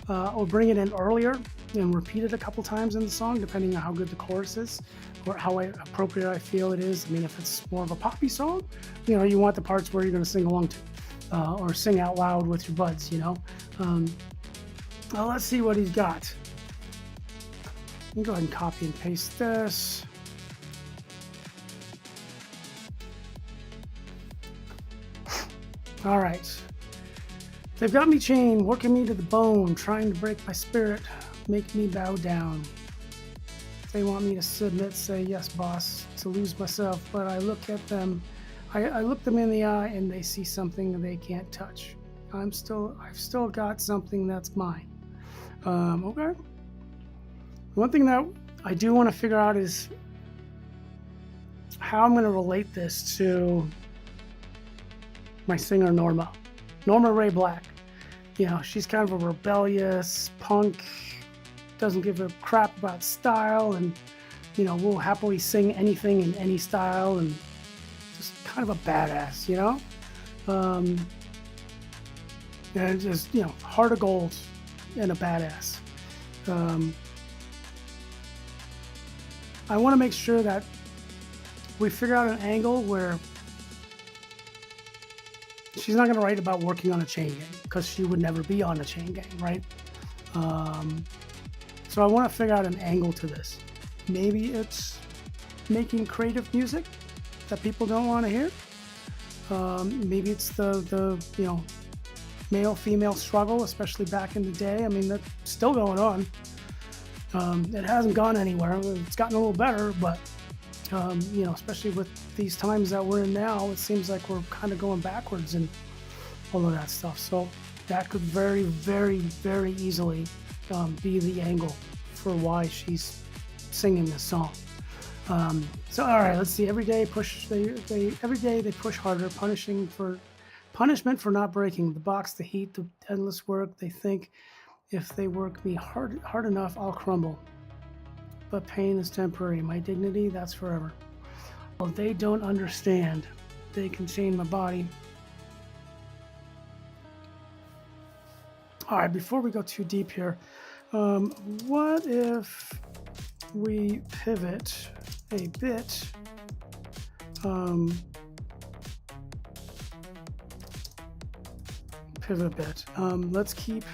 or bring it in earlier and repeat it a couple times in the song, depending on how good the chorus is or how appropriate I feel it is. I mean, if it's more of a poppy song, you want the parts where you're going to sing along to. or sing out loud with your buds, you know. Well, let's see what he's got. Let me go ahead and copy and paste this. All right. They've got me chained, working me to the bone, trying to break my spirit, make me bow down. They want me to submit, say yes, boss, to lose myself, but I look at them, I look them in the eye, and they see something they can't touch. I've still got something that's mine. Okay. One thing that I do want to figure out is how I'm going to relate this to my singer Norma Ray Black. You know, she's kind of a rebellious punk, doesn't give a crap about style, and you know, will happily sing anything in any style, and just kind of a badass, you know. And just, you know, heart of gold and a badass. I want to make sure that we figure out an angle where she's not going to write about working on a chain gang, because she would never be on a chain gang, right? So I want to figure out an angle to this. Maybe it's making creative music that people don't want to hear. Maybe it's the you know, male-female struggle, especially back in the day. I mean, that's still going on. It hasn't gone anywhere. It's gotten a little better, but you know, especially with these times that we're in now, it seems like we're kind of going backwards and all of that stuff. So that could very, very, very easily be the angle for why she's singing this song. So all right, let's see. Every day they push harder, punishment for not breaking the box, the heat, the endless work. They think if they work me hard enough, I'll crumble. But pain is temporary. My dignity, that's forever. Well, they don't understand. They can chain my body. All right, before we go too deep here, what if we pivot a bit? Let's keep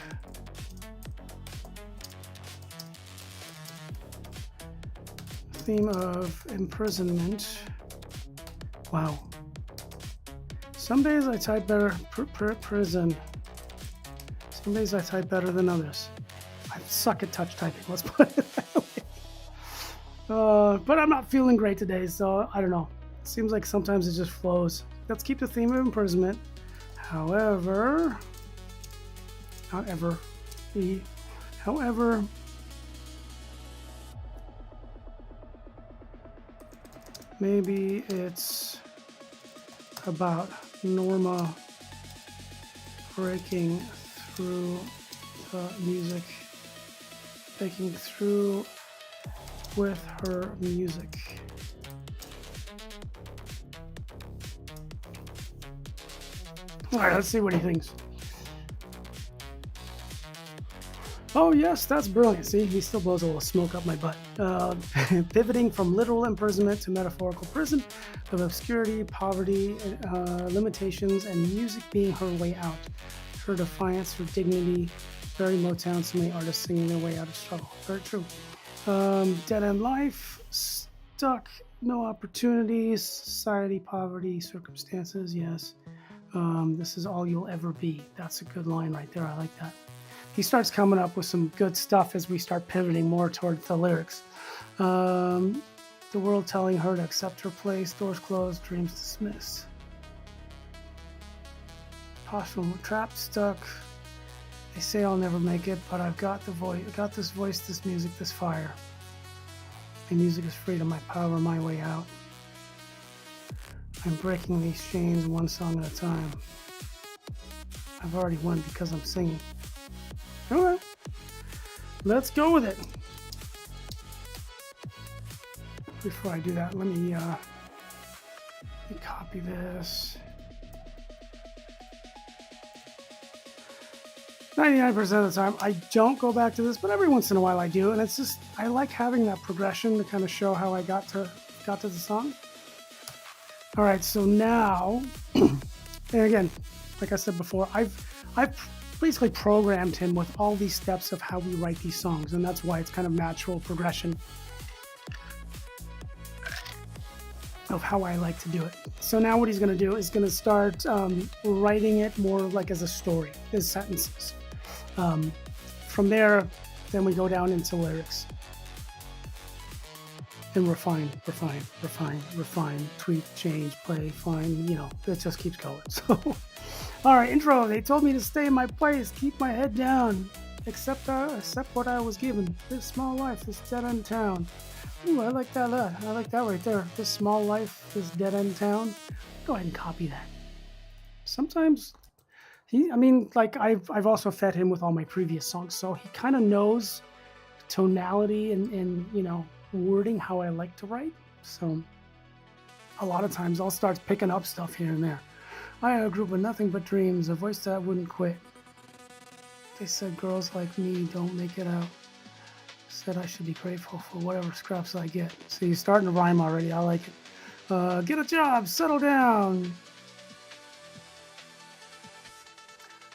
theme of imprisonment. Wow. Some days I type better prison. Some days I type better than others. I suck at touch typing, let's put it that way. But I'm not feeling great today, so I don't know. It seems like sometimes it just flows. Let's keep the theme of imprisonment. However, maybe it's about Norma breaking through the music, breaking through with her music. All right, let's see what he thinks. Oh yes, that's brilliant. See, he still blows a little smoke up my butt. Pivoting from literal imprisonment to metaphorical prison, of obscurity, poverty, limitations, and music being her way out. Her defiance, her dignity. Very Motown, so many artists singing their way out of struggle. Very true. Dead-end life, stuck, no opportunities, society, poverty, circumstances, yes. This is all you'll ever be. That's a good line right there. I like that. He starts coming up with some good stuff as we start pivoting more towards the lyrics. The world telling her to accept her place, doors closed, dreams dismissed. Possible, trapped, stuck. They say I'll never make it, but I've got the voice. I got this voice, this music, this fire. My music is freedom, my power, my way out. I'm breaking these chains one song at a time. I've already won because I'm singing. Alright, let's go with it. Before I do that, let me copy this. 99% of the time, I don't go back to this, but every once in a while I do, and it's just, I like having that progression to kind of show how I got to the song. All right, so now And again, like I said before, I've basically programmed him with all these steps of how we write these songs, and that's why it's kind of natural progression of how I like to do it. So now what he's going to do is going to start writing it more like as a story, as sentences. From there, then we go down into lyrics and refine, tweak, change, play, fine. It just keeps going. So, all right, intro. They told me to stay in my place, keep my head down, accept what I was given. This small life, this dead end town. Ooh, I like that. I like that right there. This small life, this dead end town. Go ahead and copy that. Sometimes I've also fed him with all my previous songs, so he kind of knows tonality and wording how I like to write. So a lot of times I'll start picking up stuff here and there. I had a group of nothing but dreams, a voice that wouldn't quit. They said girls like me don't make it out. Said I should be grateful for whatever scraps I get. So you're starting to rhyme already. I like it. Get a job, settle down.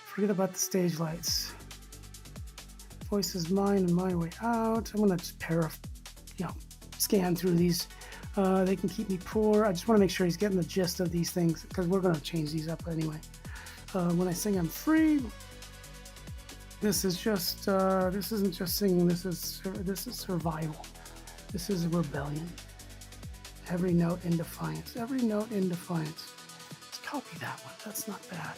Forget about the stage lights. Voice is mine and my way out. I'm gonna just scan through these. They can keep me poor. I just want to make sure he's getting the gist of these things because we're gonna change these up anyway. When I sing I'm free. This is just this isn't just singing, this is survival. This is a rebellion. Every note in defiance. Every note in defiance. Let's copy that one. That's not bad.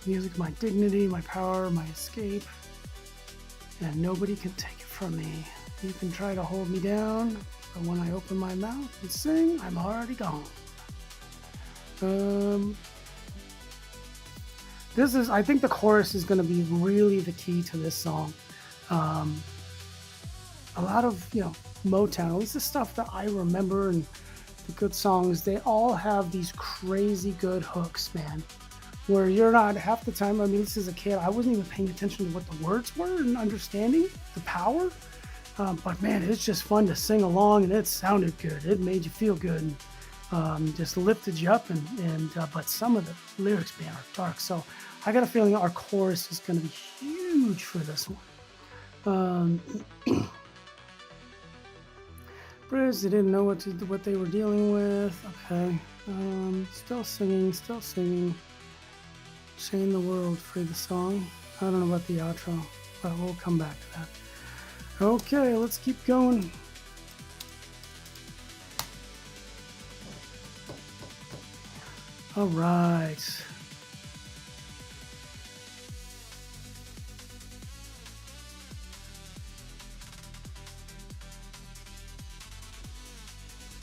Music, my dignity, my power, my escape, and nobody can take it from me. You can try to hold me down, but when I open my mouth and sing, I'm already gone. I think the chorus is going to be really the key to this song. A lot of, Motown, at least the stuff that I remember and the good songs, they all have these crazy good hooks, man. Where you're not, half the time, this is a kid, I wasn't even paying attention to what the words were and understanding the power. But man, it's just fun to sing along, and it sounded good. It made you feel good, and just lifted you up. But some of the lyrics, man, are dark. So I got a feeling our chorus is going to be huge for this one. Bridge, they didn't know what they were dealing with. Okay, still singing. Chain the world for the song. I don't know about the outro, but we'll come back to that. Okay, let's keep going. All right.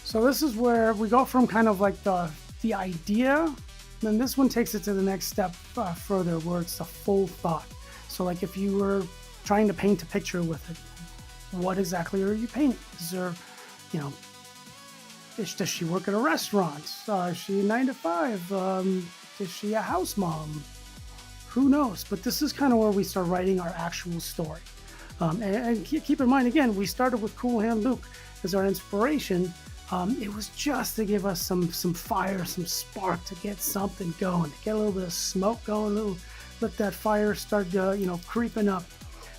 So this is where we go from kind of like the idea. Then this one takes it to the next step further, where it's the full thought. So like if you were trying to paint a picture with it, what exactly are you painting? Is there, does she work at a restaurant? Is she 9 to 5? Is she a house mom? Who knows? But this is kind of where we start writing our actual story. And keep in mind, again, we started with Cool Hand Luke as our inspiration. It was just to give us some fire, some spark, to get something going, to get a little bit of smoke going, let that fire start, creeping up.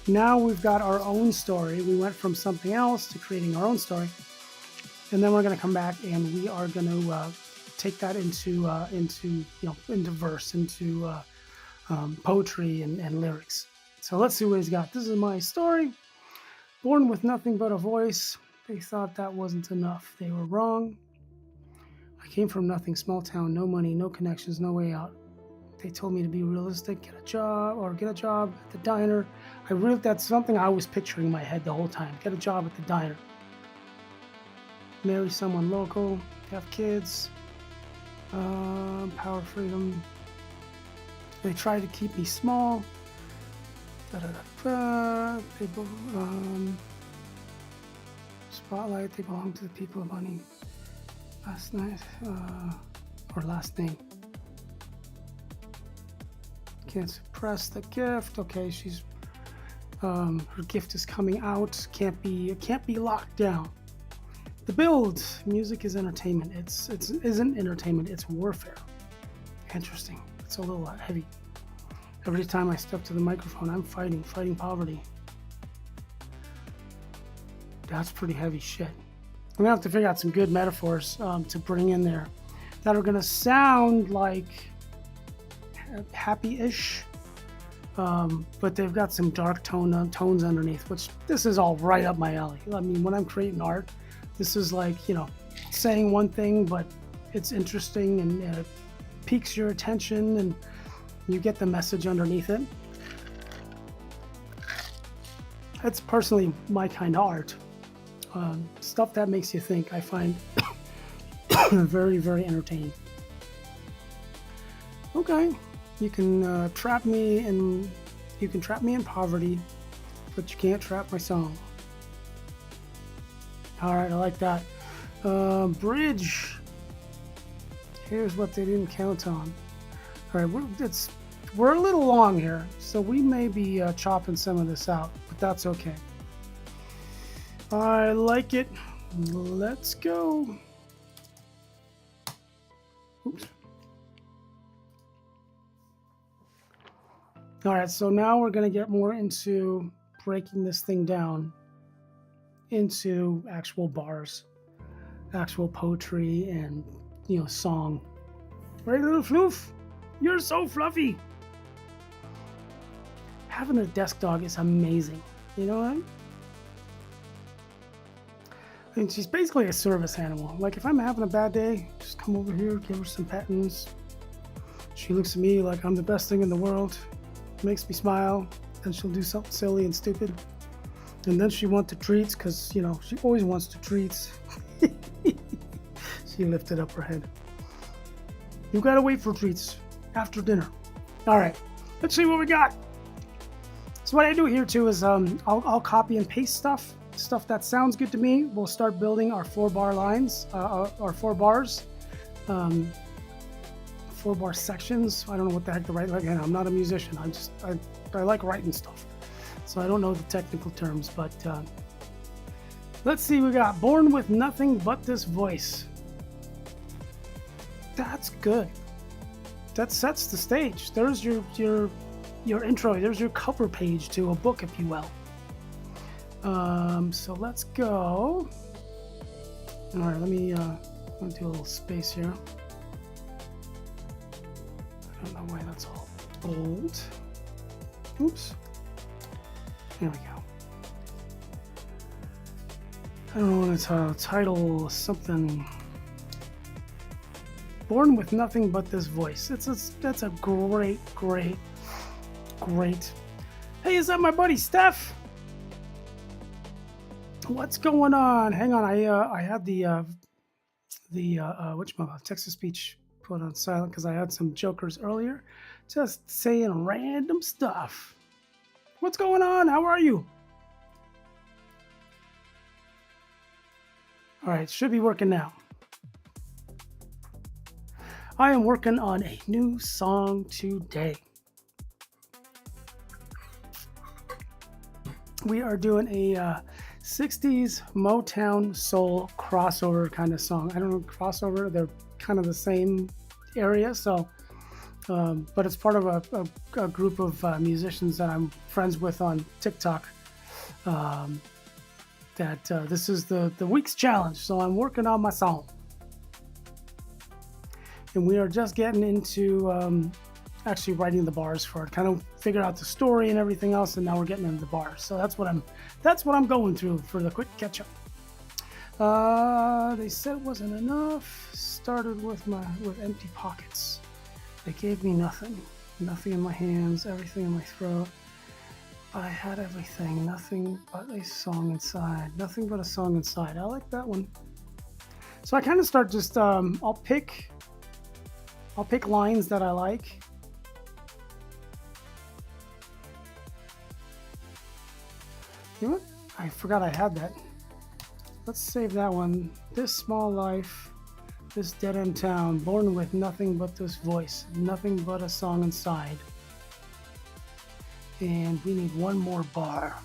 Now we've got our own story. We went from something else to creating our own story, and then we're going to come back and we are going to take that into verse, into poetry and lyrics. So let's see what he's got. This is my story. Born with nothing but a voice. They thought that wasn't enough. They were wrong. I came from nothing, small town, no money, no connections, no way out. They told me to be realistic, get a job at the diner. That's something I was picturing in my head the whole time. Get a job at the diner. Marry someone local, have kids, power, freedom. They tried to keep me small. Spotlight, they belong to the people of money. Last name. Can't suppress the gift. Okay, she's Her gift is coming out. It can't be locked down. The build. Music is entertainment. It isn't entertainment. It's warfare. Interesting. It's a little heavy. Every time I step to the microphone, I'm fighting poverty. That's pretty heavy shit. I'm gonna have to figure out some good metaphors to bring in there that are gonna sound like happy-ish, but they've got some dark tones underneath, which this is all right up my alley. I mean, when I'm creating art, this is like, you know, saying one thing, but it's interesting and it piques your attention and you get the message underneath it. That's personally my kind of art. Stuff that makes you think, I find very, very entertaining. Okay, you can trap me in poverty, but you can't trap my song. All right, I like that. Bridge. Here's what they didn't count on. All right, we're a little long here, so we may be chopping some of this out, but that's okay. I like it. Let's go. Oops. All right, so now we're going to get more into breaking this thing down into actual bars, actual poetry, and, you know, song. Right, little floof? You're so fluffy. Having a desk dog is amazing. You know what? I mean, she's basically a service animal. Like, if I'm having a bad day, just come over here, give her some pettings. She looks at me like I'm the best thing in the world, makes me smile, then she'll do something silly and stupid. And then she wants the treats, because, you know, she always wants the treats. She lifted up her head. You gotta wait for treats after dinner. All right, let's see what we got. So what I do here too is I'll copy and paste stuff that sounds good to me. We'll start building our 4-bar lines, our 4 bars, 4-bar sections. I don't know what the heck to write. Again, I'm not a musician. I like writing stuff, so I don't know the technical terms. But let's see. We got born with nothing but this voice. That's good. That sets the stage. There's your intro. There's your cover page to a book, if you will. So let's go. All right, let me do a little space here. I don't know why that's all bold. Oops. There we go. I don't know what to title something. Born with nothing but this voice. That's a great. Hey, is that my buddy Steph? What's going on? Hang on, I had the text-to-speech put on silent because I had some jokers earlier, just saying random stuff. What's going on? How are you? All right, should be working now. I am working on a new song today. We are doing a 60s Motown soul crossover kind of song. I don't know, crossover, they're kind of the same area, so but it's part of a group of musicians that I'm friends with on TikTok. This is the week's challenge, so I'm working on my song. And we are just getting into actually writing the bars for it, kind of figure out the story and everything else, and now we're getting into the bars. So that's what I'm going through for the quick catch up. They said it wasn't enough. Started with empty pockets. They gave me nothing in my hands, everything in my throat. I had everything, nothing but a song inside. Nothing but a song inside. I like that one. So I kind of start just I'll pick lines that I like. You know what? I forgot I had that. Let's save that one. This small life, this dead-end town, born with nothing but this voice, nothing but a song inside. And we need one more bar.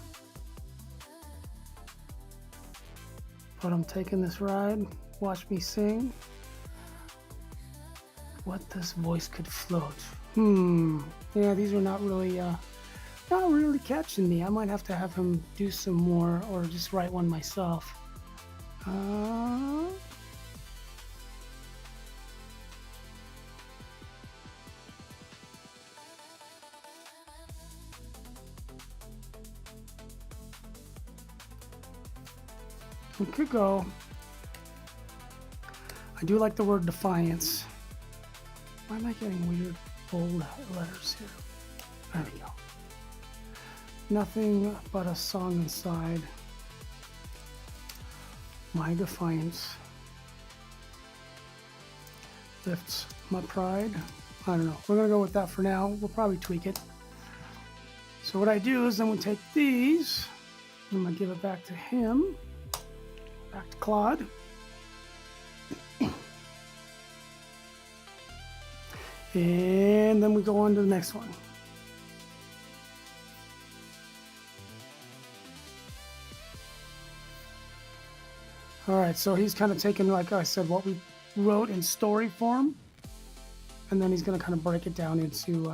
But I'm taking this ride. Watch me sing. What this voice could float. Yeah, these are not really catching me. I might have to have him do some more or just write one myself. We could go. I do like the word defiance. Why am I getting weird bold letters here? There we go. Nothing but a song inside. My defiance lifts my pride. I don't know. We're gonna go with that for now. We'll probably tweak it. So what I do is I'm gonna take these. I'm gonna give it back to him. Back to Claude. And then we go on to the next one. All right, so he's kind of taken, like I said, what we wrote in story form, and then he's going to kind of break it down into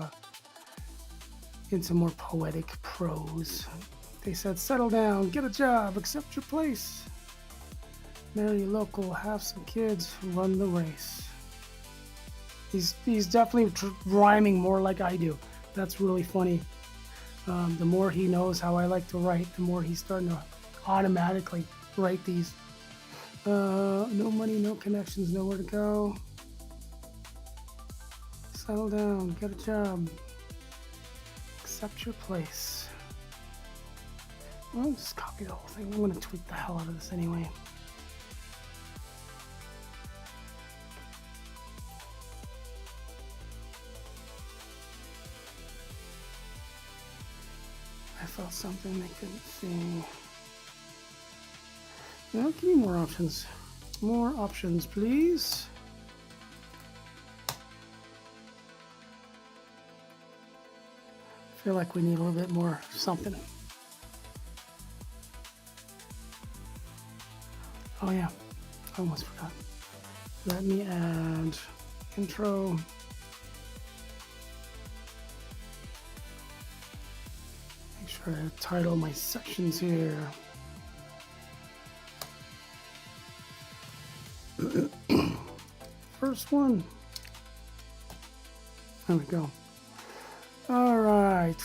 more poetic prose. They said, settle down, get a job, accept your place. Marry local, have some kids, run the race. He's definitely rhyming more like I do. That's really funny. The more he knows how I like to write, the more he's starting to automatically write these. No money, no connections, nowhere to go. Settle down, get a job. Accept your place. I'll just copy the whole thing. I'm going to tweak the hell out of this anyway. I felt something they couldn't see. Now, give me more options. More options, please. I feel like we need a little bit more something. Oh yeah, I almost forgot. Let me add intro. Make sure I title my sections here. First one. There we go. All right.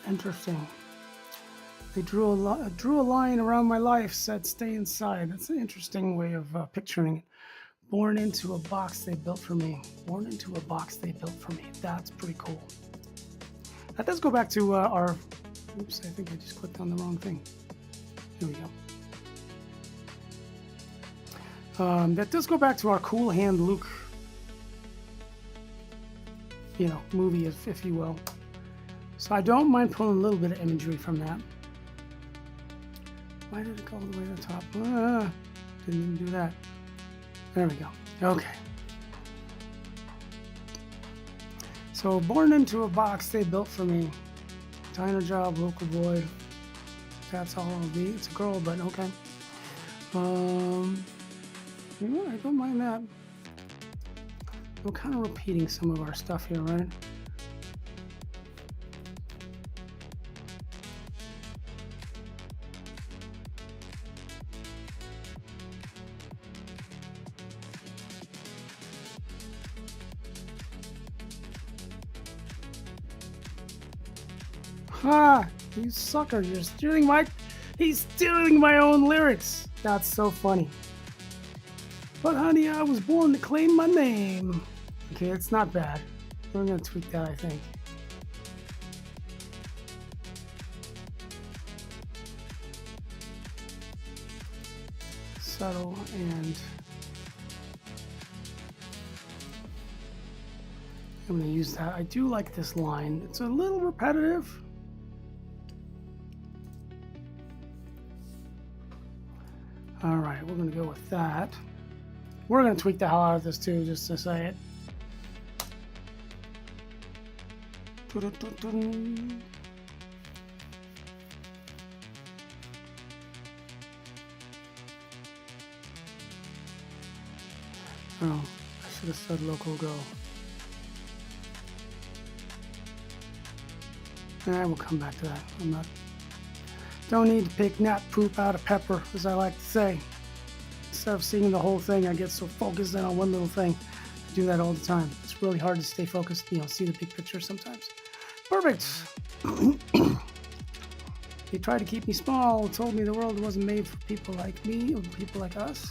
Interesting. They drew a line around my life, said stay inside. That's an interesting way of picturing it. Born into a box they built for me. Born into a box they built for me. That's pretty cool. That does go back to our... Oops, I think I just clicked on the wrong thing. Here we go. That does go back to our Cool Hand Luke, movie, if you will. So I don't mind pulling a little bit of imagery from that. Why did it go all the way to the top? Didn't even do that. There we go. Okay. So born into a box they built for me. Diner job, local boy. That's all I'll be. It's a girl, but okay. I don't mind that. We're kind of repeating some of our stuff here, right? Ha! You sucker! He's stealing my own lyrics. That's so funny. But honey, I was born to claim my name. Okay, it's not bad. We're gonna tweak that, I think. Subtle and I'm gonna use that. I do like this line. It's a little repetitive. All right, we're gonna go with that. We're gonna tweak the hell out of this too, just to say it. Dun-dun-dun-dun. Oh, I should have said local go. We'll come back to that. Don't need to pick gnat poop out of pepper, as I like to say. Instead of seeing the whole thing, I get so focused in on one little thing. I do that all the time. It's really hard to stay focused, see the big picture sometimes. Perfect. He tried to keep me small, told me the world wasn't made for people like me or people like us.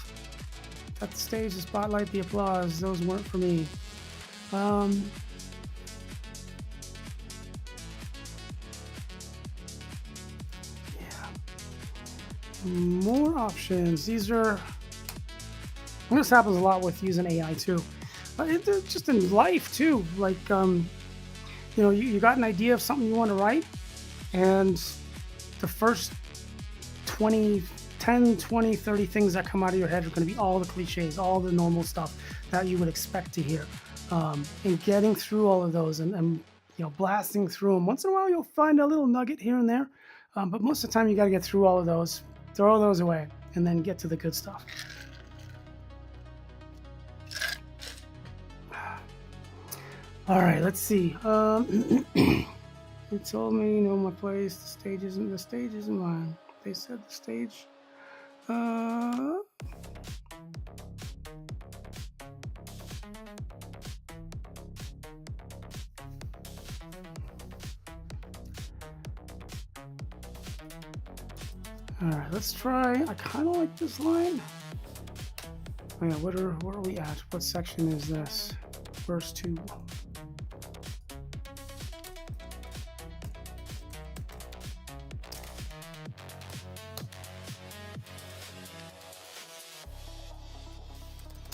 At the stage, the spotlight, the applause, those weren't for me. More options. These are. This happens a lot with using AI too, but just in life too. Like, you got an idea of something you want to write, and the first 10, 20, 30 things that come out of your head are going to be all the cliches, all the normal stuff that you would expect to hear. And getting through all of those and blasting through them. Once in a while, you'll find a little nugget here and there, but most of the time, you got to get through all of those. Throw those away and then get to the good stuff. All right, let's see. He told me, my place. The stage isn't mine. They said the stage. All right, let's try. I kind of like this line. Oh yeah, where are we at? What section is this? Verse 2.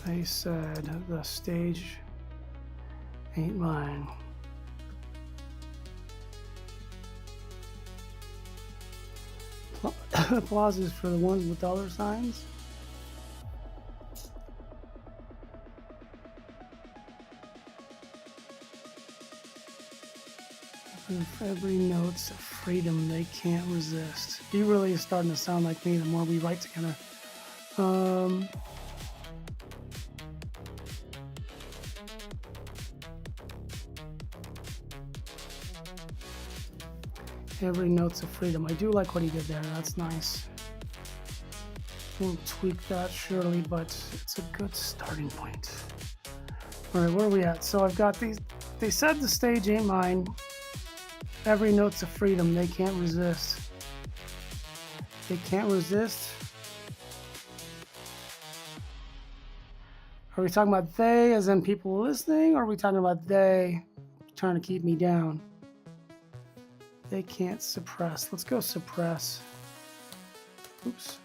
They said the stage ain't mine. Applause is for the ones with dollar signs. With every note's of freedom they can't resist. He really is starting to sound like me the more we write together. Every note's of freedom. I do like what he did there. That's nice. We'll tweak that surely, but it's a good starting point. All right, where are we at? So I've got these. They said the stage ain't mine. Every note's of freedom. They can't resist. They can't resist. Are we talking about they as in people listening, or are we talking about they trying to keep me down? They can't suppress. Let's go suppress. Oops.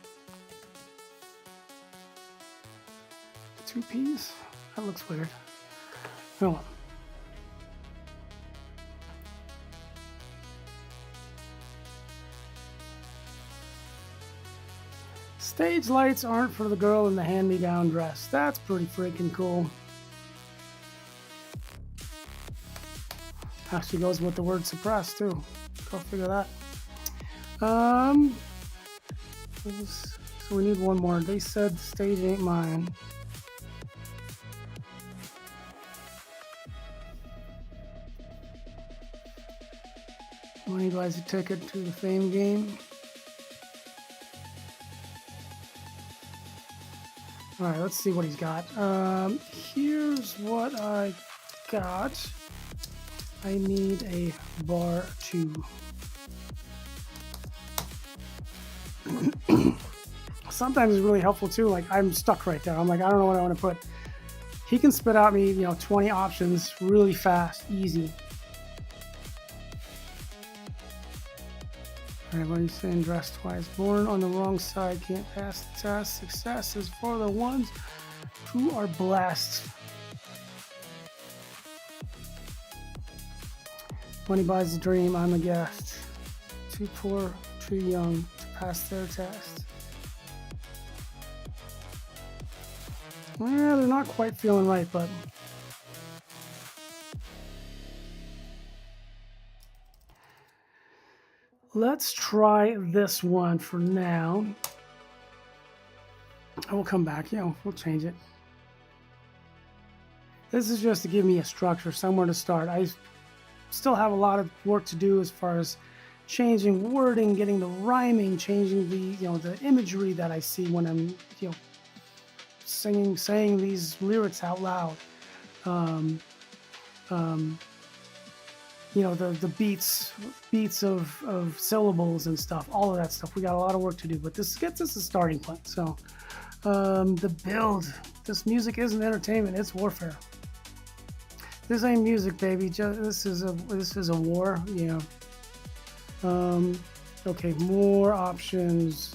2 P's? That looks weird. Hold on. Stage lights aren't for the girl in the hand-me-down dress. That's pretty freaking cool. Actually goes with the word suppress too. Go figure that. So we need one more. They said the stage ain't mine. Money buys a ticket to the fame game. All right, let's see what he's got. Here's what I got. I need a bar 2. Sometimes it's really helpful too. Like, I'm stuck right there. I'm like, I don't know what I want to put. He can spit out me, 20 options really fast, easy. All right, what are you saying? Dressed twice. Born on the wrong side, can't pass the test. Success is for the ones who are blessed. Money buys a dream, I'm a guest. Too poor, too young to pass their test. Well, they're not quite feeling right, but Let's try this one for now. I will come back, we'll change it. This is just to give me a structure, somewhere to start. I still have a lot of work to do as far as changing wording, getting the rhyming, changing the imagery that I see when I'm saying these lyrics out loud. The beats of syllables and stuff, all of that stuff. We got a lot of work to do, but this gets us a starting point. So the build, this music isn't entertainment, it's warfare. This ain't music, baby. This is a war. Okay, more options.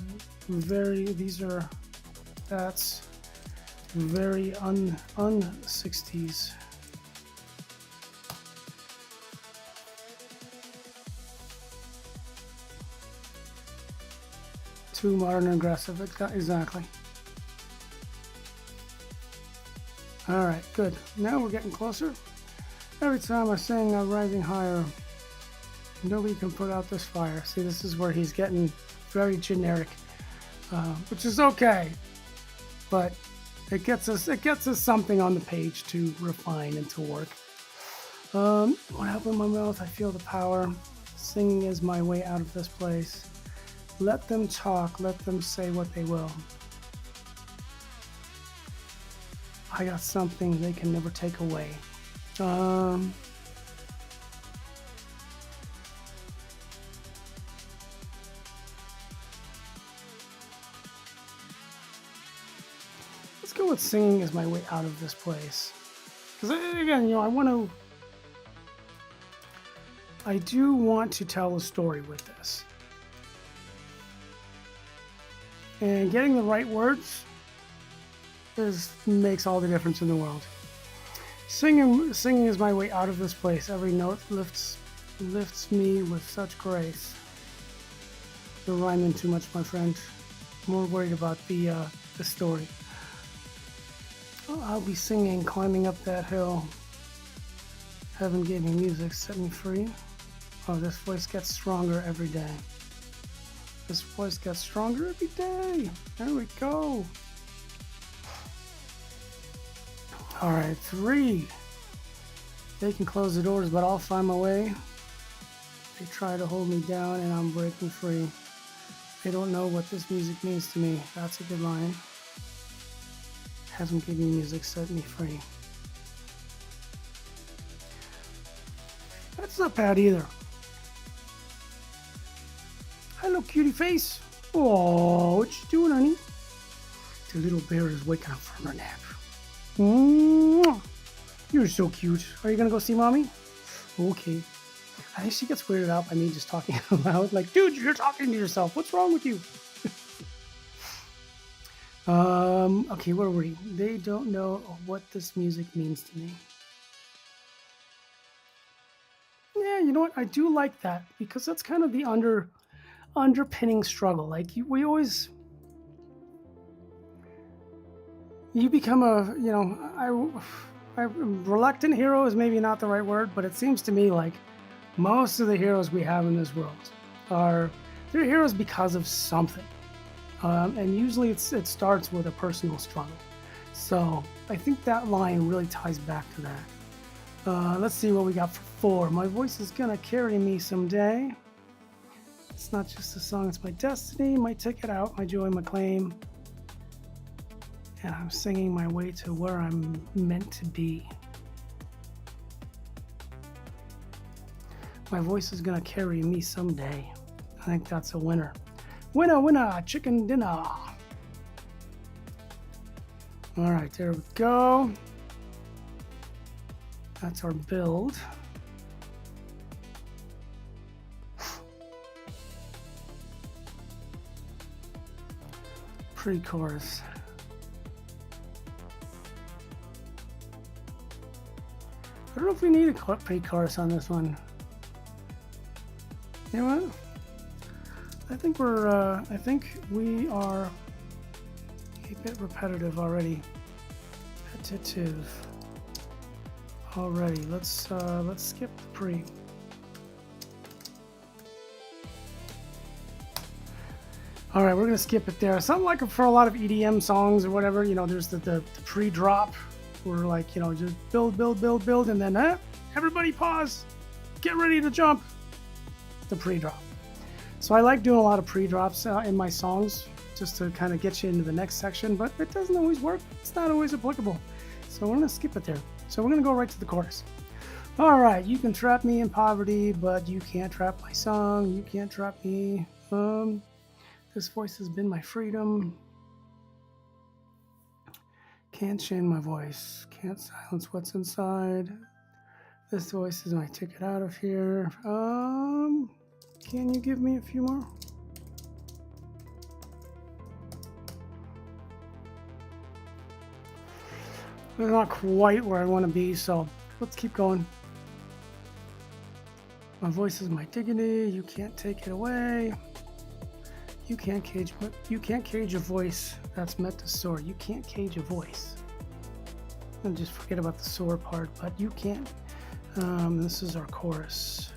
That's very un-60s. Too modern and aggressive, exactly. All right, good. Now we're getting closer. Every time I sing, I'm rising higher. Nobody can put out this fire. See, this is where he's getting very generic, which is okay, but it gets us something on the page to refine and to work. What happened in my mouth? I feel the power. Singing is my way out of this place. Let them talk. Let them say what they will. I got something they can never take away. Let's go with singing is my way out of this place. Because again, I do want to tell a story with this. And getting the right words makes all the difference in the world. Singing is my way out of this place. Every note lifts me with such grace. You're rhyming too much, my friend. More worried about the story. Oh, I'll be singing, climbing up that hill. Heaven gave me music, set me free. Oh, this voice gets stronger every day. This voice gets stronger every day. There we go. All right, 3. They can close the doors, but I'll find my way. They try to hold me down, and I'm breaking free. They don't know what this music means to me. That's a good line. Hasn't given me music, set me free. That's not bad either. Hello, cutie face. Oh, what you doing, honey? The little bear is waking up from her nap. You're so cute. Are you gonna go see mommy? Okay. I think she gets weirded out by me just talking out loud. Like, dude, you're talking to yourself. What's wrong with you? Okay, where were we? They don't know what this music means to me. Yeah, you know what? I do like that because that's kind of the underpinning struggle. Like you become a reluctant hero is maybe not the right word, but it seems to me like most of the heroes we have in this world they're heroes because of something, and usually it starts with a personal struggle. So I think that line really ties back to that. Let's see what we got for 4. My voice is gonna carry me someday. It's not just a song, it's my destiny, my ticket out, my joy, my claim. And I'm singing my way to where I'm meant to be. My voice is gonna carry me someday. I think that's a winner. Winner, winner, chicken dinner. All right, there we go. That's our build. Pre-chorus. I don't know if we need a pre-chorus on this one. You know what? I think we are a bit repetitive already. Repetitive. Already. Let's skip the pre. All right, we're gonna skip it there. Something like for a lot of EDM songs or whatever, there's the pre-drop where like, just build, build, build, build, and then everybody pause, get ready to jump. The pre-drop. So I like doing a lot of pre-drops in my songs just to kind of get you into the next section, but it doesn't always work. It's not always applicable. So we're gonna skip it there. So we're gonna go right to the chorus. All right, you can trap me in poverty, but you can't trap my song. You can't trap me. This voice has been my freedom. Can't chain my voice. Can't silence what's inside. This voice is my ticket out of here. Can you give me a few more? They're not quite where I want to be, so let's keep going. My voice is my dignity. You can't take it away. You can't cage a voice that's meant to soar. You can't cage a voice. And just forget about the soar part, but you can't. This is our chorus.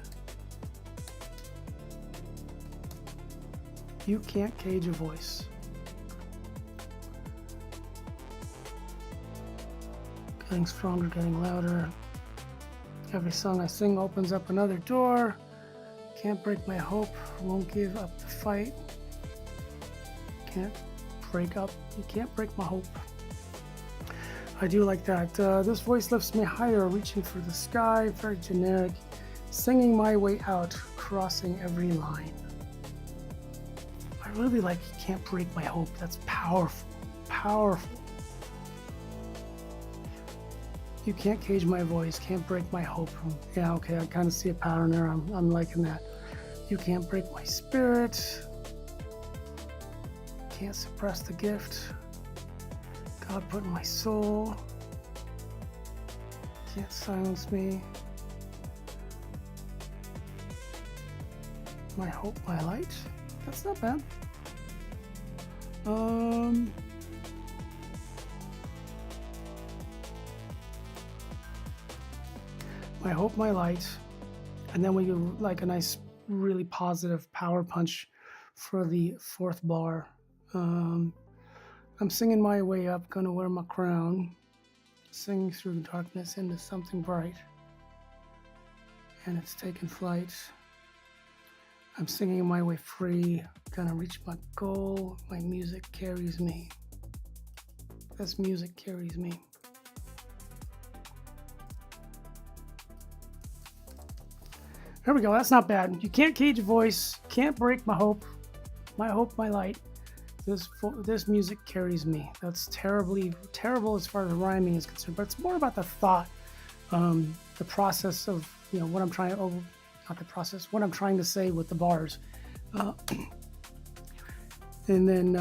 You can't cage a voice. Getting stronger, getting louder. Every song I sing opens up another door. Can't break my hope, won't give up the fight. You can't break my hope. I do like that. This voice lifts me higher, reaching for the sky, very generic, singing my way out, crossing every line. I really like You Can't Break My Hope. That's powerful, powerful. You can't cage my voice, can't break my hope. Yeah, okay, I kind of see a pattern there. I'm liking that. You can't break my spirit. Can't suppress the gift God put in my soul. Can't silence me. My hope, my light. That's not bad. My hope, my light. And then we do like a nice, really positive power punch for the fourth bar. I'm singing my way up, gonna wear my crown, singing through the darkness into something bright, and it's taking flight. I'm singing my way free, gonna reach my goal. My music carries me. This music carries me. There we go, that's not bad. You can't cage a voice, can't break my hope, my light. This music carries me. That's terrible as far as rhyming is concerned, but it's more about the thought, the process of, what I'm trying, what I'm trying to say with the bars. And then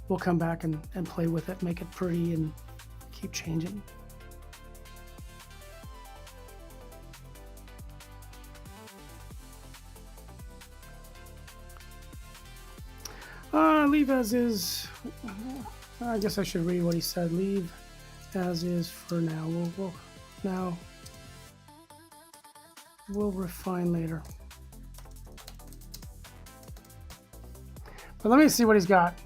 we'll come back and play with it, make it pretty, and keep changing. Leave as is. I guess I should read what he said. Leave as is for now. We'll refine later. But let me see what he's got.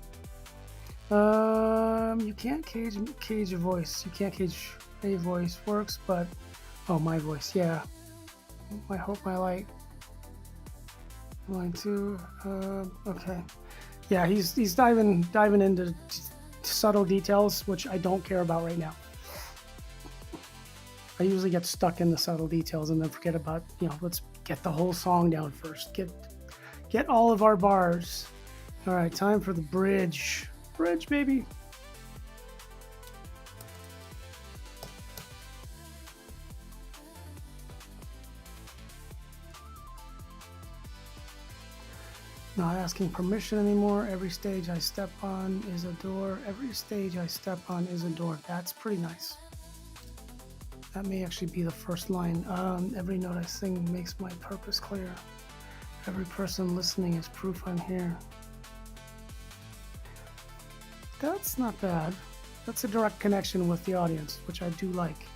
You can't cage a voice. You can't cage a voice. Works, but my voice. Yeah. My hope, my light. Line 2. Okay. Yeah, he's diving into subtle details, which I don't care about right now. I usually get stuck in the subtle details and then forget about, let's get the whole song down first. Get all of our bars. All right, time for the bridge. Bridge, baby. Not asking permission anymore. Every stage I step on is a door. Every stage I step on is a door. That's pretty nice. That may actually be the first line. Every note I sing makes my purpose clear. Every person listening is proof I'm here. That's not bad. That's a direct connection with the audience, which I do like.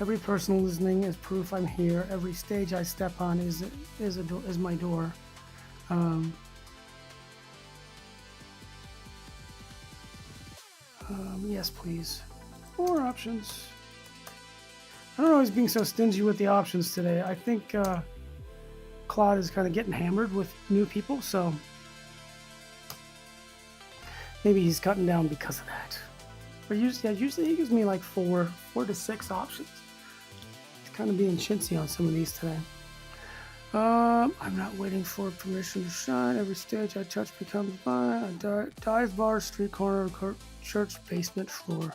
Every person listening is proof I'm here. Every stage I step on is my door. Yes, please. More options. I don't know, he's being so stingy with the options today. I think Claude is kind of getting hammered with new people, so maybe he's cutting down because of that. But usually he gives me like four to six options. He's kind of being chintzy on some of these today. I'm not waiting for permission to shine. Every stage I touch becomes mine. A dive bar, street corner, church basement floor.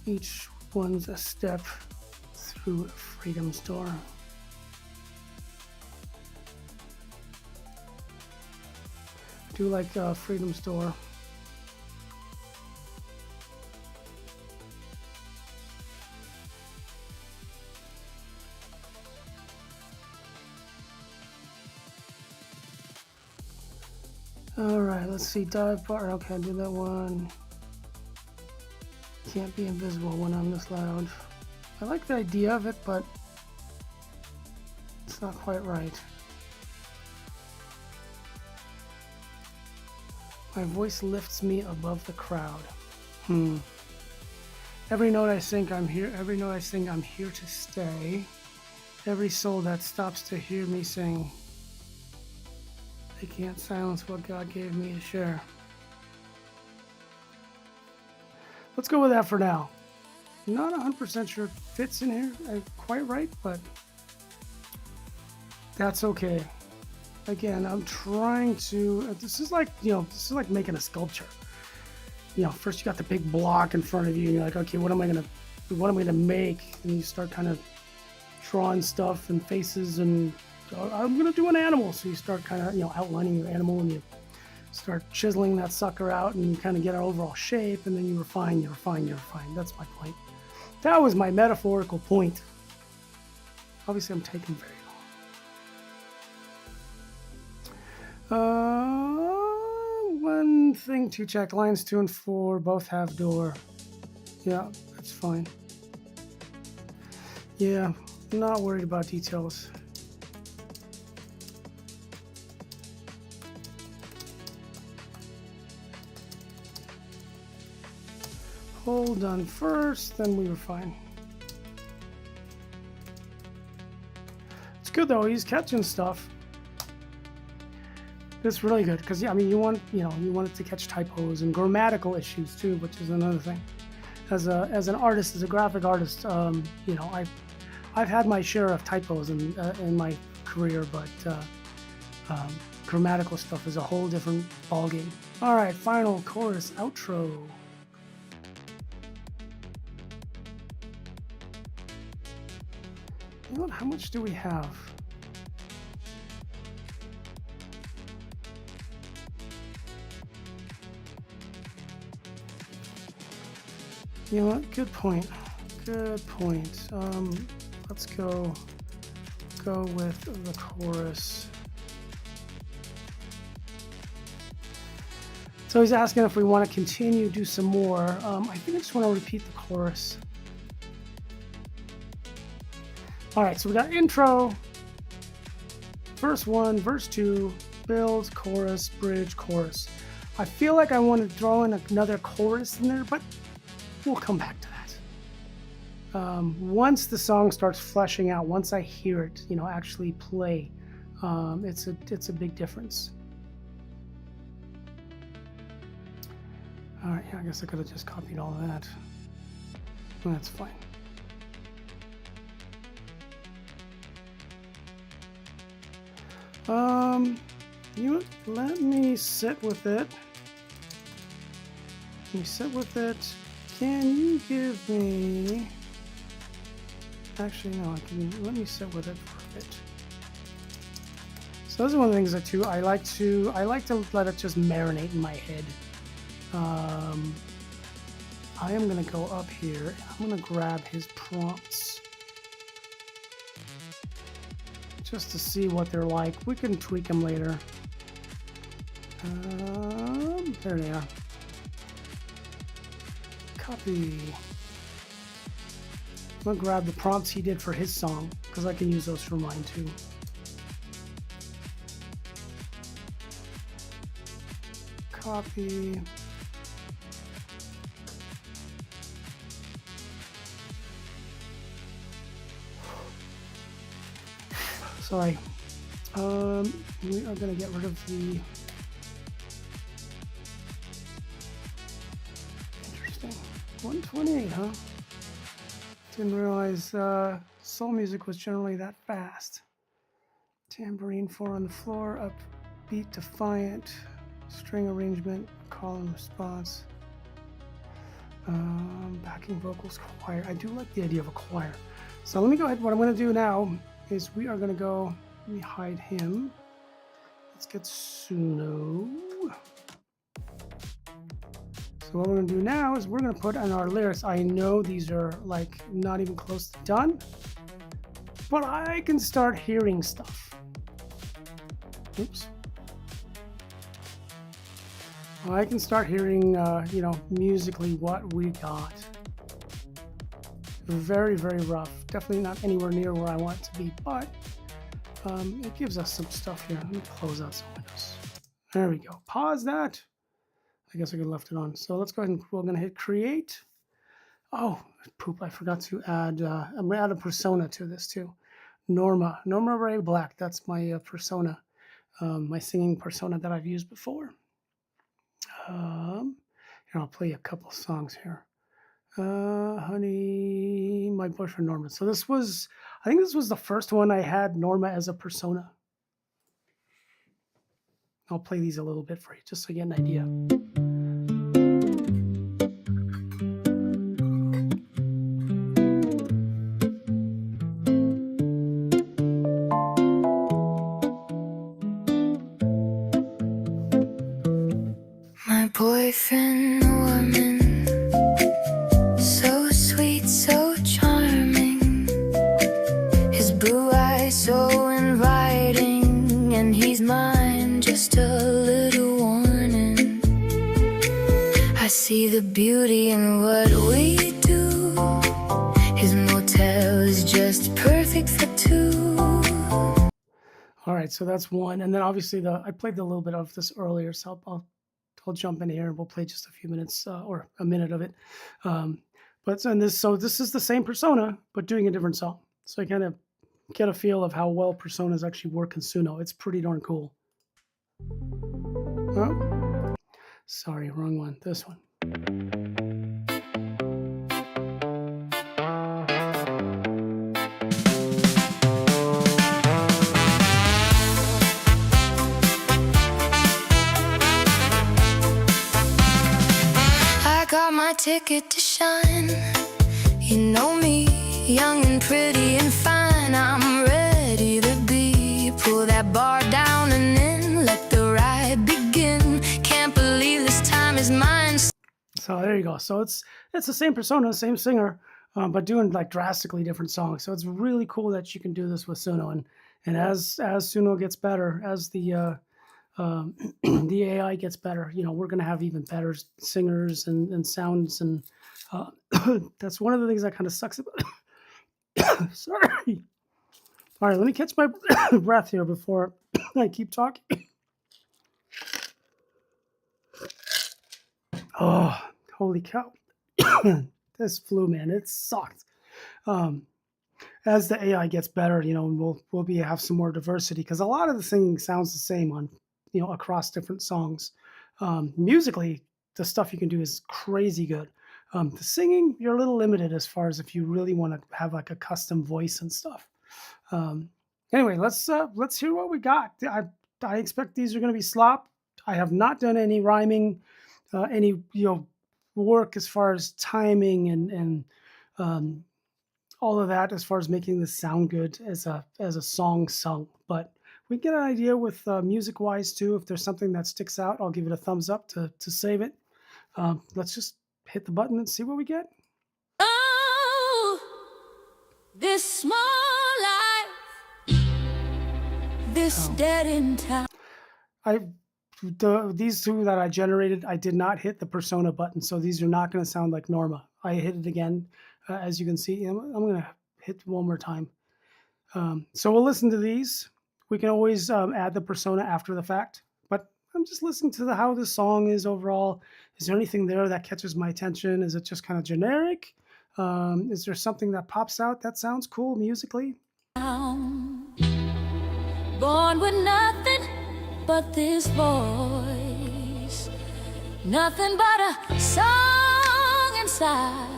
Each one's a step through freedom's door. Do like freedom's door. All right, let's see. Dive bar. Okay, do that one. Can't be invisible when I'm this loud. I like the idea of it, but it's not quite right. My voice lifts me above the crowd. Every note I sing, I'm here. Every note I sing, I'm here to stay. Every soul that stops to hear me sing. They can't silence what God gave me to share. Let's go with that for now. Not 100% sure it fits in here quite right, but that's okay. Again, I'm trying to, this is like making a sculpture. First you got the big block in front of you, and you're like, okay, what am I gonna make? And you start kind of drawing stuff and faces, and I'm gonna do an animal. So you start kind of, outlining your animal, and you start chiseling that sucker out, and you kind of get an overall shape, and then you refine. That's my point. That was my metaphorical point. Obviously, I'm taking very long. One thing to check. Lines 2 and 4 both have door. Yeah, that's fine. Yeah, not worried about details. Hold on first, then we were fine. It's good though, he's catching stuff. It's really good because you want it to catch typos and grammatical issues too, which is another thing. As an artist, as a graphic artist, I've had my share of typos in my career, but grammatical stuff is a whole different ballgame. All right, final chorus outro. How much do we have? You know what? Good point. Let's go with the chorus. So he's asking if we want to continue, do some more. I think I just want to repeat the chorus. All right, so we got intro, verse 1, verse 2, build, chorus, bridge, chorus. I feel like I want to throw in another chorus in there, but we'll come back to that. Once the song starts fleshing out, once I hear it, actually play, it's a big difference. All right, yeah, I guess I could have just copied all of that. That's fine. Let me sit with it. Can you give me... Actually, no, let me sit with it for a bit. So those are one of the things that too, I like to let it just marinate in my head. I am gonna go up here. I'm gonna grab his prompts. Just to see what they're like. We can tweak them later. There they are. Copy. I'm gonna grab the prompts he did for his song because I can use those for mine too. Copy. sorry. We are going to get rid of the... Interesting. 128, huh? Didn't realize soul music was generally that fast. Tambourine 4 on the floor, upbeat, defiant, string arrangement, call and response. Backing vocals, choir. I do like the idea of a choir. So let me go ahead. What I'm going to do now is we are going to go, let me hide him. Let's get Suno. So what we're going to do now is we're going to put in our lyrics. I know these are like not even close to done, but I can start hearing stuff. Oops. I can start hearing, you know, musically what we got. Very, very rough. Definitely not anywhere near where I want it to be, but it gives us some stuff here. Let me close out some windows. There we go. Pause that. I guess I could have left it on. So let's go ahead and we're going to hit create. Oh, poop. I forgot to add, I'm going to add a persona to this too. Norma Ray Black. That's my persona, my singing persona that I've used before. Here, I'll play a couple songs here. Honey, my boyfriend Norma. So this was, I think this was the first one I had Norma as a persona. I'll play these a little bit for you, just so you get an idea. My boyfriend Norman, so sweet, so charming. His blue eyes so inviting, and he's mine, just a little warning. I see the beauty in what we do. His motel is just perfect for two. All right, so that's one, and then obviously I played a little bit of this earlier, so I'll jump in here and we'll play just a few minutes or a minute of it. So this is the same persona, but doing a different song. So I kind of get a feel of how well personas actually work in Suno. It's pretty darn cool. Oh, sorry, wrong one. This one. Got my ticket to shine. You know me, young and pretty and fine. I'm ready to be. Pull that bar down and then let the ride begin. Can't believe this time is mine. So there you go. So it's the same persona, same singer, but doing like drastically different songs. So it's really cool that you can do this with Suno. And as Suno gets better, as the the AI gets better, you know, we're going to have even better singers and sounds. And that's one of the things that kind of sucks about. Sorry. All right, let me catch my breath here before I keep talking. Oh, holy cow. This flu, man, it sucked. As the AI gets better, you know, we'll have some more diversity, because a lot of the singing sounds the same on, you know, across different songs. Musically, the stuff you can do is crazy good. The singing, you're a little limited as far as if you really want to have like a custom voice and stuff. Anyway, let's hear what we got. I expect these are going to be slop. I have not done any rhyming, any work as far as timing and all of that as far as making this sound good as a song sung. But we get an idea with music wise too. If there's something that sticks out, I'll give it a thumbs up to save it. Let's just hit the button and see what we get. Oh, this small life, this dead in town. These two that I generated, I did not hit the persona button, so these are not going to sound like Norma. I hit it again, as you can see. I'm going to hit one more time. So we'll listen to these. We can always add the persona after the fact, but I'm just listening to how the song is overall. Is there anything there that catches my attention? Is it just kind of generic? Is there something that pops out that sounds cool musically? born with nothing but this voice, nothing but a song inside.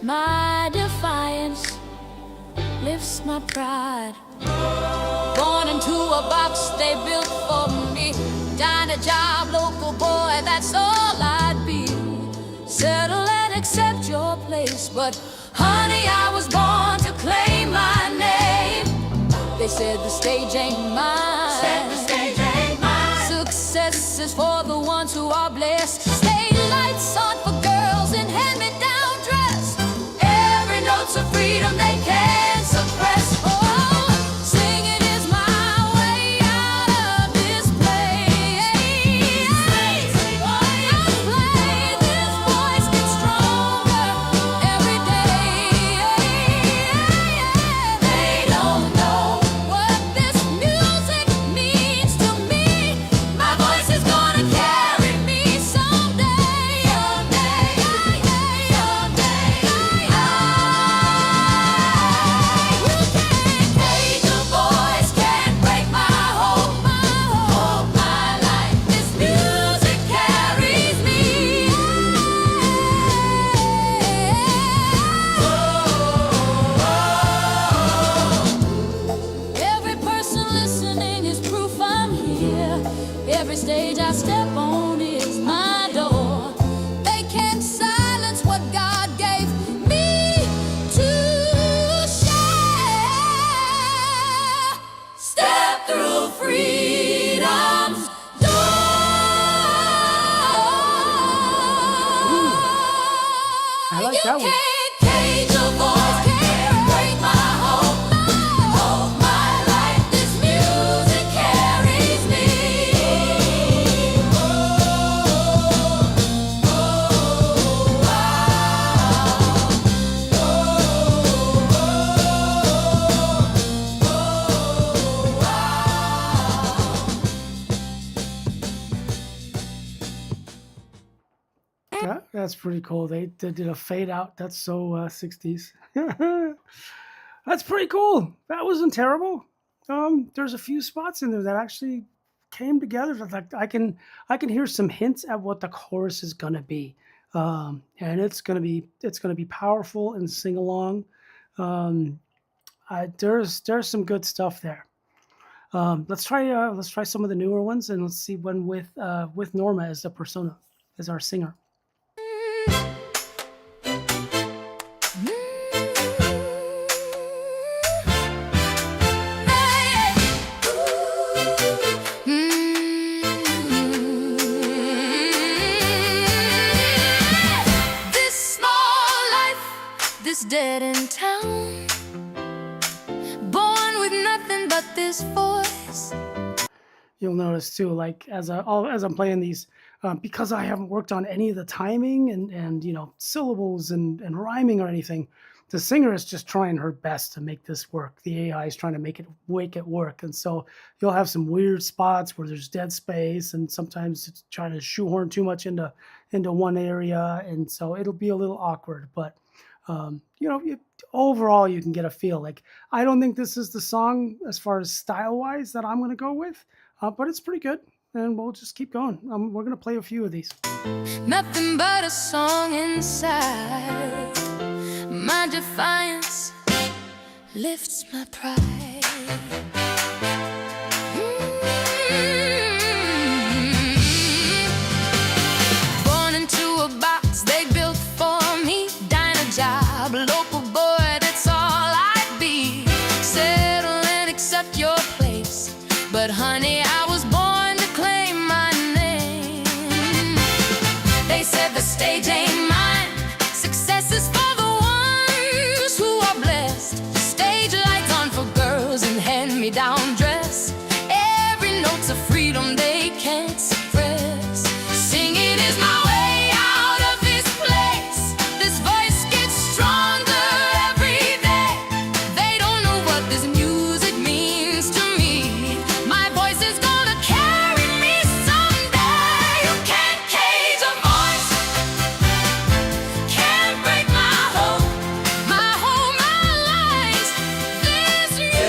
My defiance lifts my pride. Born into a box they built for me, dine a job, local boy, that's all I'd be. Settle and accept your place, but honey, I was born to claim my name. They said the stage ain't mine. Said the stage ain't mine. Success is for the ones who are blessed. Stage lights on for girls in hand-me-down dress. Every note's a freedom they can't suppress. Oh, singing is my way out of this place. I play, this voice gets stronger every day. They don't know what this music means to me. My voice is gonna carry me someday, someday, someday. You can't cage a voice, can't break my hope, my life. This music carries me. Every person listening is proof I'm here. Every stage I step on is my door. They can't silence what God gave me to share. Step through freedom's door. I like that one. You can't cage a voice, can't break my hope, my life. This music carries me. That's pretty cool. They did a fade out. That's so 60s. That's pretty cool. That wasn't terrible. There's a few spots in there that actually came together. Like I can hear some hints at what the chorus is gonna be, and it's gonna be powerful and sing along. Um, there's some good stuff there. Let's try some of the newer ones, and let's see one with Norma as the persona, as our singer. This small life, this dead in town, born with nothing but this voice. You'll notice too, like as I'm playing these, because I haven't worked on any of the timing and syllables and rhyming or anything. The singer is just trying her best to make this work. The AI is trying to make it work, and so you'll have some weird spots where there's dead space, and sometimes it's trying to shoehorn too much into one area, and so it'll be a little awkward. But overall, you can get a feel. Like I don't think this is the song as far as style wise that I'm going to go with, but it's pretty good, and we'll just keep going. We're going to play a few of these. Nothing but a song inside. My defiance lifts my pride. Born into a box they built for me, dine a job, local boy, that's all I'd be. Settle and accept your place, but honey, I was born to claim my name. They said the stage ain't mine. Success is for the ones who are blessed. Stage lights on for girls in hand-me-down dress. Every note's a freedom they can't suppress. Singing is my way out of this place. This voice gets stronger every day. They don't know what this music means to me. My voice is gonna carry me someday. You can't cage a voice, can't break my hope, my life. This music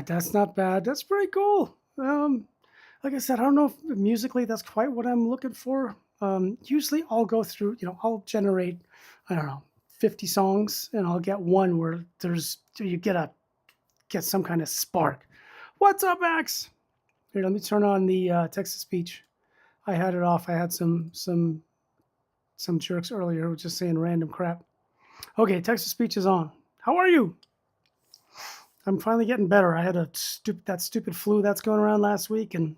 That's not bad. That's pretty cool. Like I said, I don't know if musically that's quite what I'm looking for. Usually I'll go through, I'll generate, I don't know, 50 songs, and I'll get one where you get some kind of spark. What's up, Max? Here, let me turn on the text-to-speech. I had it off. I had some jerks earlier who were just saying random crap. Okay, text-to-speech is on. How are you? I'm finally getting better. I had that stupid flu that's going around last week, and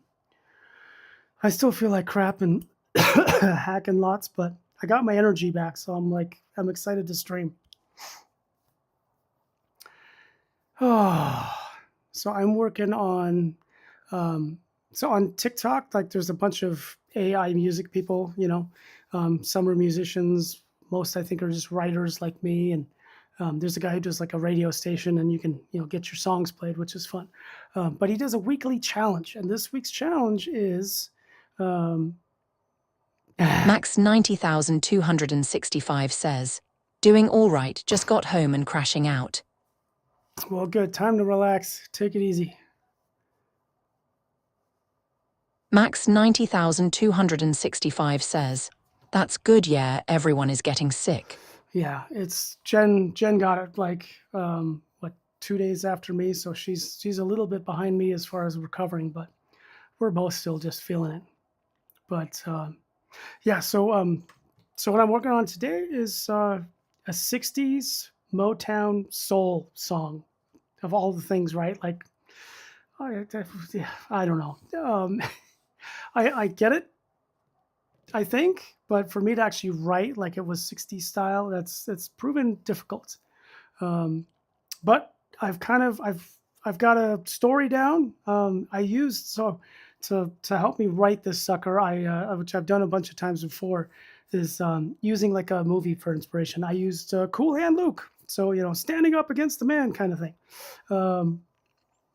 I still feel like crap and hacking lots, but I got my energy back, so I'm excited to stream. Oh, so I'm working on on TikTok, like there's a bunch of AI music people, some are musicians, most I think are just writers like me, and there's a guy who does like a radio station, and you can get your songs played, which is fun. But he does a weekly challenge, and this week's challenge is Max 90,265 says, doing all right, just got home and crashing out. Well, good. Time to relax. Take it easy. Max 90,265 says, that's good, yeah, everyone is getting sick. Yeah, it's Jen got it 2 days after me, so she's a little bit behind me as far as recovering, but we're both still just feeling it. But yeah, so what I'm working on today is a 60s Motown soul song, of all the things, right? Like I don't know. I get it, I think, but for me to actually write like it was 60s style, that's proven difficult. But I've got a story down. I used to help me write this sucker, which I've done a bunch of times before, is using like a movie for inspiration. I used Cool Hand Luke, so standing up against the man kind of thing.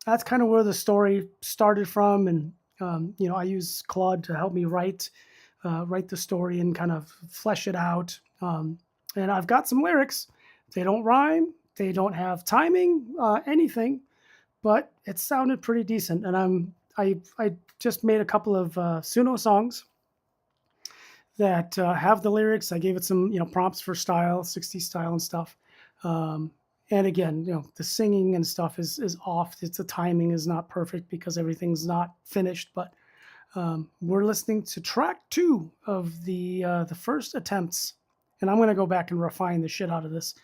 That's kind of where the story started from, and I use Claude to help me write the story and kind of flesh it out. And I've got some lyrics. They don't rhyme. They don't have timing, anything, but it sounded pretty decent. And I just made a couple of Suno songs that have the lyrics. I gave it some prompts for style, 60s style and stuff. And again, the singing and stuff is off. The timing is not perfect because everything's not finished. But we're listening to track 2 of the first attempts, and I'm going to go back and refine the shit out of this.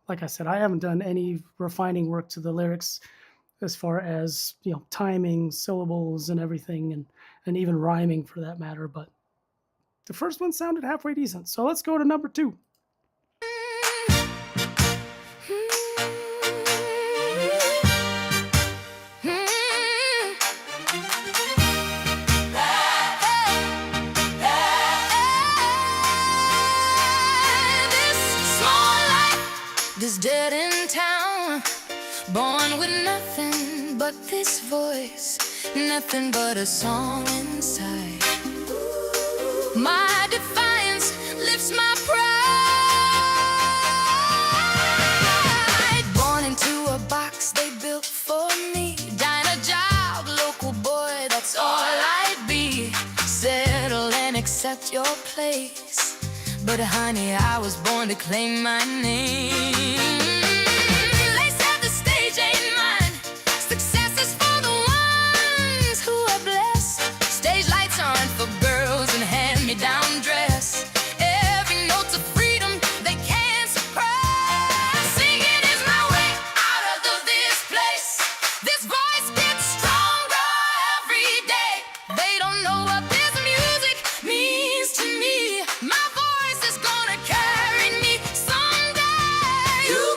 Like I said, I haven't done any refining work to the lyrics as far as timing, syllables, and everything, and even rhyming for that matter. But the first one sounded halfway decent. So let's go to number 2. This dead in town, born with nothing but this voice, nothing but a song inside. My defiance lifts my pride. Born into a box they built for me, diner job, local boy, that's all I'd be. Settle and accept your place. But honey, I was born to claim my name. They said the stage ain't mine. Success is for the ones who are blessed. Stage lights aren't for girls in hand-me-down dress. Every note's a freedom they can't suppress. Singing is my way out of this place. This voice gets stronger every day. They don't know what this music means to me. My voice is gonna carry me someday. You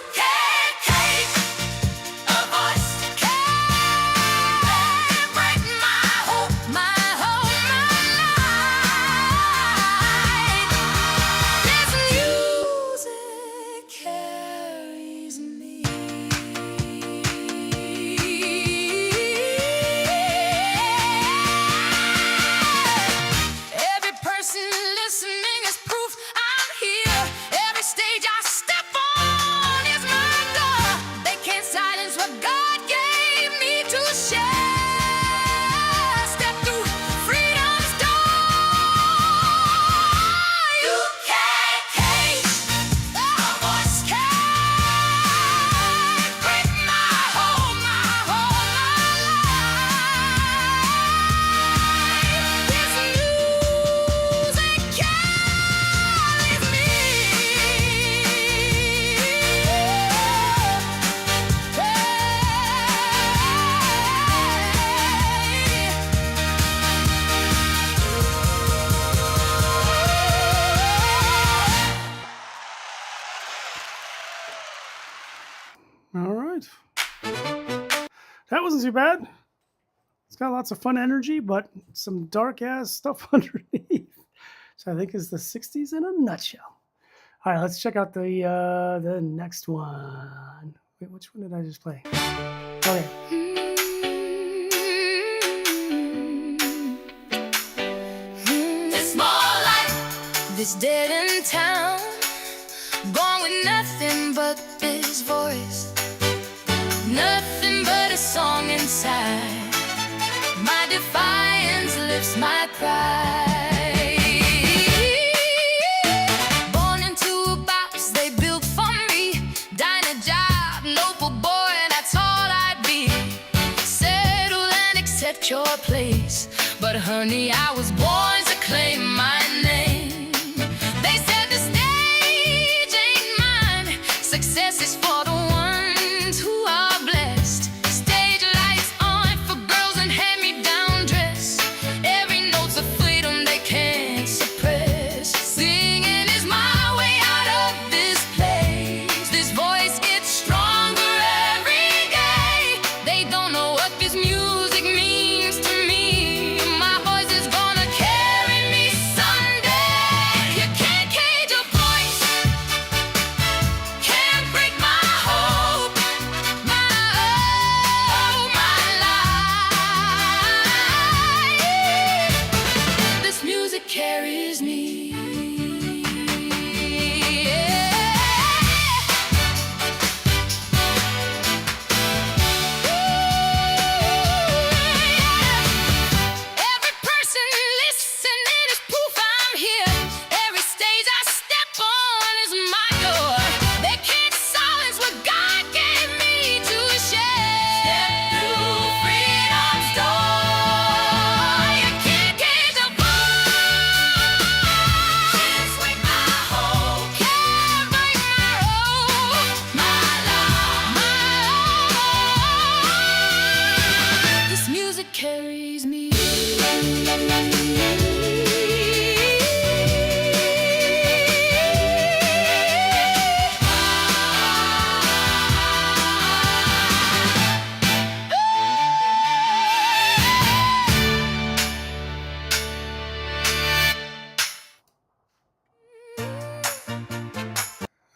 wasn't too bad. It's got lots of fun energy, but some dark ass stuff underneath. So I think is the 60s in a nutshell. All right, let's check out the next one. Wait, which one did I just play? Okay. It's more like this dead end town, born with nothing but this voice, nothing but a song inside. My defiance lifts my pride. Born into a box they built for me, diner job, noble boy, that's all I'd be. Settle and accept your place, but honey, I was born to claim my name. They said the stage ain't mine, success is for the ones who are blessed. Stage lights on for girls in hand-me-down dress. Every note's a freedom they can't suppress. Singing is my way out of this place. This voice gets stronger every day. They don't know what this music means to me. My voice is gonna carry me someday. You can't cage a voice, can't break my hope, my life. This music carries me. Every person listening is proof I'm here. Every stage I step on is my door. They can't silence what God gave me to share. Step through freedom's door. You can't cage a voice, can't swing my hope, can't break my rope, my life. This music carries me.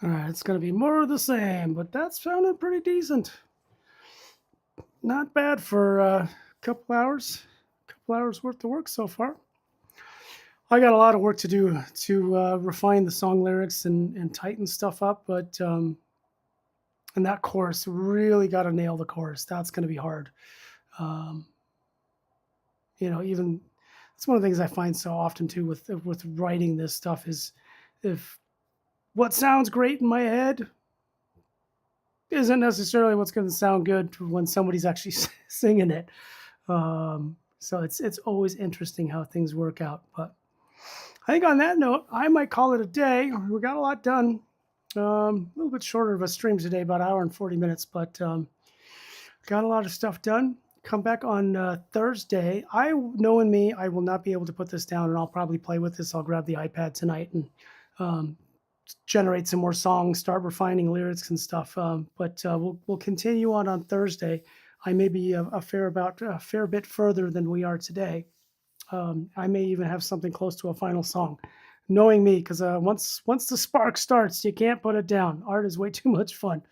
All right, it's going to be more of the same, but that's sounding pretty decent. Not bad for a couple hours worth of work so far. I got a lot of work to do to refine the song lyrics and tighten stuff up, but and that chorus, really got to nail the chorus. That's going to be hard. Even it's one of the things I find so often too with writing this stuff is if what sounds great in my head isn't necessarily what's going to sound good when somebody's actually singing it. So it's always interesting how things work out. But I think on that note, I might call it a day. We got a lot done. A little bit shorter of a stream today, about an hour and 40 minutes, but got a lot of stuff done. Come back on Thursday. Knowing me, I will not be able to put this down, and I'll probably play with this. I'll grab the iPad tonight and generate some more songs, start refining lyrics and stuff. But we'll continue on Thursday. I may be a fair bit further than we are today. I may even have something close to a final song, knowing me, because once the spark starts, you can't put it down. Art is way too much fun.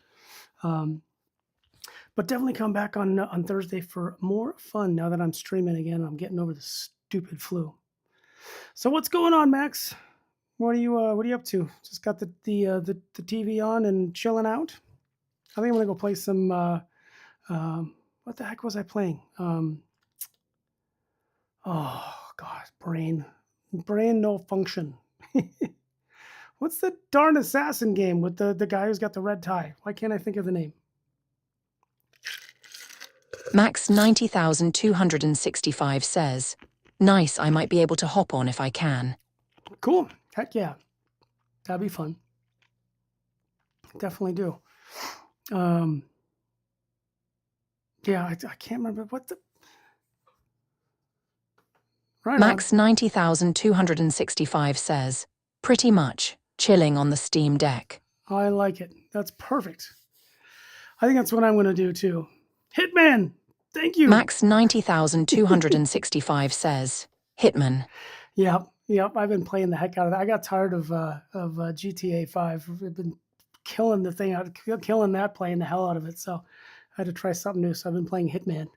But definitely come back on Thursday for more fun. Now that I'm streaming again, I'm getting over the stupid flu. So what's going on, Max? What are you up to? Just got the TV on and chilling out? I think I'm gonna go play some. What the heck was I playing? Oh God, brain no function. What's the darn assassin game with the guy who's got the red tie? Why can't I think of the name? Max 90,265 says, "Nice, I might be able to hop on if I can." Cool. Heck yeah. That'd be fun. Definitely do. Yeah, I can't remember what the... Right Max 90,265 says, "Pretty much, chilling on the Steam Deck." I like it. That's perfect. I think that's what I'm going to do too. Hitman, Thank you. Max 90,265 says, Hitman. Yep. I've been playing the heck out of that. I got tired of GTA 5. I've been killing the thing out, killing that, playing the hell out of it. So I had to try something new. So I've been playing Hitman,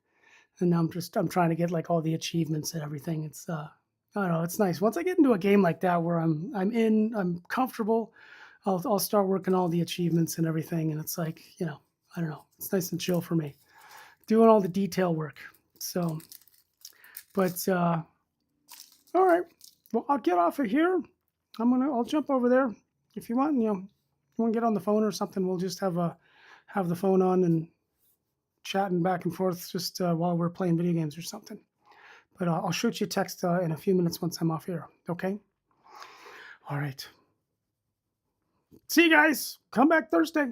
and now I'm trying to get like all the achievements and everything. It's I don't know, it's nice. Once I get into a game like that where I'm comfortable, I'll start working all the achievements and everything, and it's like, I don't know, it's nice and chill for me, doing all the detail work. So, but all right, well, I'll get off of here. I'll jump over there if you want. You want to get on the phone or something? We'll just have the phone on and chatting back and forth just while we're playing video games or something. But I'll shoot you a text in a few minutes once I'm off here. Okay. All right. See you guys. Come back Thursday.